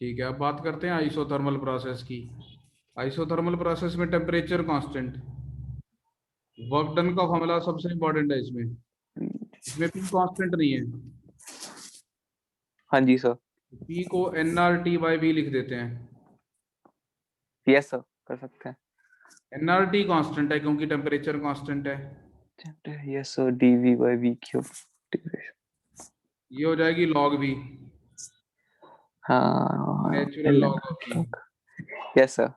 ठीक है, अब बात करते हैं आइसोथर्मल प्रोसेस की। आइसोथर्मल प्रोसेस में टेम्परेचर कांस्टेंट, वर्क डन का फॉर्मूला सबसे इंपॉर्टेंट है इसमें, इसमें पी कांस्टेंट नहीं है, हाँ जी सर, पी को nRT/v लिख देते हैं। यस सर कर सकते nRT कांस्टेंट है क्योंकि टेम्परेचर कांस्टेंट है। हैं। यस सर, dV/v³ ये हो जाएगी log v, हाँ, natural log of v, yes sir,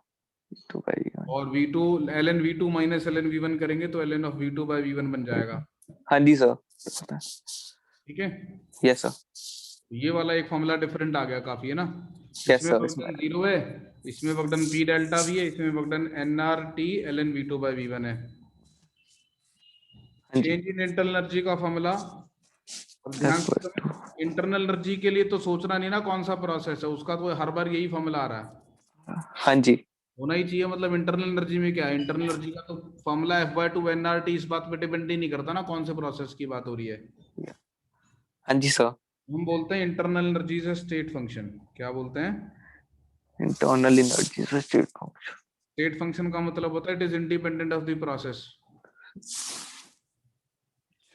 तो भाई, और v2 ln v2 minus ln v1 करेंगे तो ln of v2/v1 बन जाएगा, हाँ जी सर, ठीक है। यस सर, ये वाला एक फॉर्मूला डिफरेंट आ गया काफी, है ना। यस इसमें सर, इसमें, वर्कडन 0 है, इसमें वर्कडन p डेल्टा v है, इसमें वर्कडन nRT ln v2/v1 है। हाँ जी, चेंज इन इंटरनल एनर्जी का फॉर्मूला, और ध्यान से इंटरनल एनर्जी के लिए तो सोचना नहीं ना कौन सा प्रोसेस है उसका, तो हर बार यही फॉर्मूला आ रहा है, हाँ जी, होना ही चाहिए। मतलब इंटरनल एनर्जी में क्या है, इंटरनल एनर्जी का तो फॉर्मूला f/2 nRT, इस बात पे डिपेंड ही नहीं करता ना कौन से प्रोसेस की बात हो रही है। हाँ जी सर, हम बोलते हैं इंटरनल एनर्जी से स्टेट फंक्शन, क्या बोलते हैं, इंटरनल एनर्जी से स्टेट फंक्शन, स्टेट फंक्शन का मतलब होता है it is independent of the process,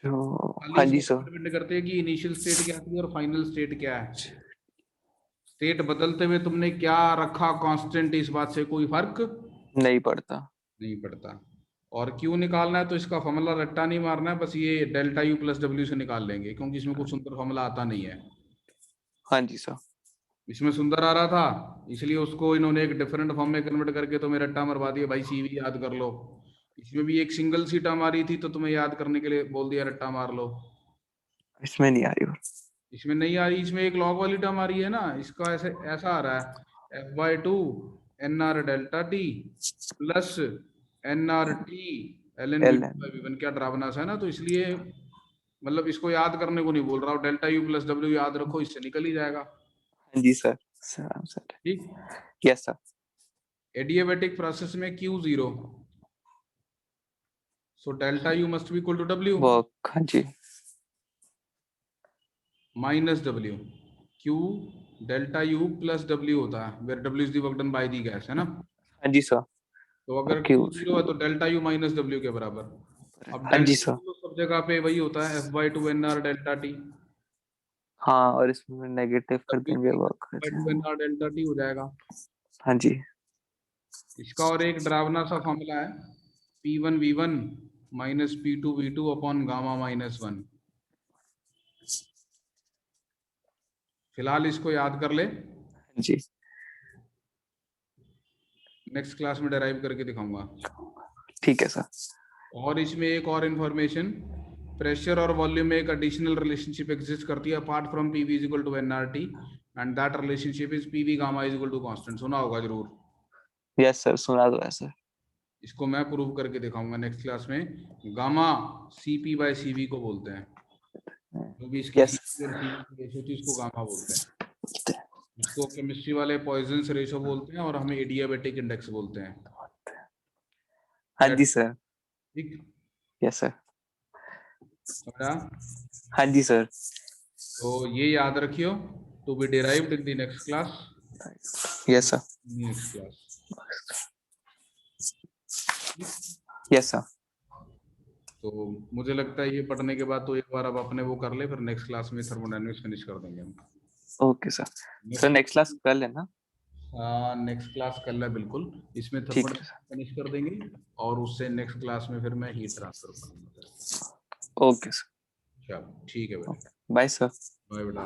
खाली हाँ इस जी बात सर, पर डिपेंड करते हैं कि इनिशियल स्टेट क्या थी और फाइनल स्टेट क्या है। स्टेट बदलते हुए तुमने क्या रखा कांस्टेंट, इस बात से कोई फर्क नहीं पड़ता। नहीं पड़ता। और क्यों निकालना है तो इसका फॉर्मूला रट्टा नहीं मारना है, बस ये डेल्टा यू प्लस डब्ल्यू से निकाल लेंगे क्योंकि इसमें कुछ सुंदर फॉर्मूला आता नहीं है। हाँ जी सर, इसमें सुंदर आ रहा था इसलिए उसको इन्होंने एक डिफरेंट फॉर्म में कन्वर्ट करके तुम्हें रट्टा मरवा दिया, भाई सीवी याद कर लो। इसमें भी एक सिंगल सी टर्म आ रही थी तो तुम्हें याद करने के लिए बोल दिया रट्टा मार लो। इसमें नहीं आ रही। इसमें नहीं आ रही, इसमें एक लॉग वाली टर्म आ रही है ना, इसका ऐसे ऐसा आ रहा है f/2 nR delta t plus nRT ln L N, v2/v1, क्या डरावना सा है ना, तो इसलिए मतलब इसको याद करने को नहीं बोल रहा हूँ, डेल्टा यू प्लस डब्ल्यू याद रखो, इससे निकल ही जाएगा, हाँ जी सर, सर सर, ठीक। यस सर, एडियाबेटिक प्रोसेस में Q0, so delta U must be equal to W work, हाँ जी, minus W, Q delta U plus W होता है where W is the work done by the gas, है ना। हाँ जी सर, तो अगर ओके, Q 0 है तो डेल्टा यू माइनस डब्ल्यू के बराबर। अब हाँ जी डेल्टा सर, यू तो सब जगह पे वही होता है f/2 nR डेल्टा t, हाँ, और इसमें नेगेटिव कर डब्ल्यू देंगे minus work, f/2 nR delta t हो जाएगा। हाँ जी, इसका और एक डरावना सा फॉर्मूला है P1 V1 minus P2 V2 upon gamma -1, फिलहाल इसको याद कर ले, जी नेक्स्ट क्लास में डेराइव करके दिखाऊंगा। ठीक है सर। और इसमें एक और इन्फॉर्मेशन, प्रेशर और वॉल्यूम में एक एडिशनल रिलेशनशिप एग्जिस्ट करती है apart from PV is equal to NRT, and that relationship is PV gamma is equal to constant. सुना होगा जरूर, यस सर, सुना दो है सर। इसको मैं प्रूव करके दिखाऊंगा नेक्स्ट क्लास में। गामा सीपी बाय सीवी को बोलते हैं, जो भी इसकी यस सीपी और सीवी की रेशियो थी उसको गामा बोलते हैं। इसको केमिस्ट्री वाले पॉइजन्स रेशियो बोलते हैं और हमें एडियाबेटिक इंडेक्स बोलते हैं। हाँ जी सर। ठीक, यस सर। समझा? हाँ जी सर। तो ये याद रखियो, to be derived in the next class. Yes sir. Next class. Yes sir. तो मुझे लगता है ये पढ़ने के बाद तो एक बार अब अपने वो कर ले, फिर नेक्स्ट क्लास में थर्मोडायनेमिक्स फिनिश कर देंगे हम। Okay sir. Sir next class कर लेना। हाँ नेक्स्ट क्लास कर ले बिल्कुल, इसमें ठीक है थर्मोडायनेमिक्स फिनिश कर देंगे और उससे नेक्स्ट क्लास में फिर मैं हीट ट्रांसफर करूंगा। Okay sir. चलो ठीक है बेटा, बाय सर। बाय बेटा।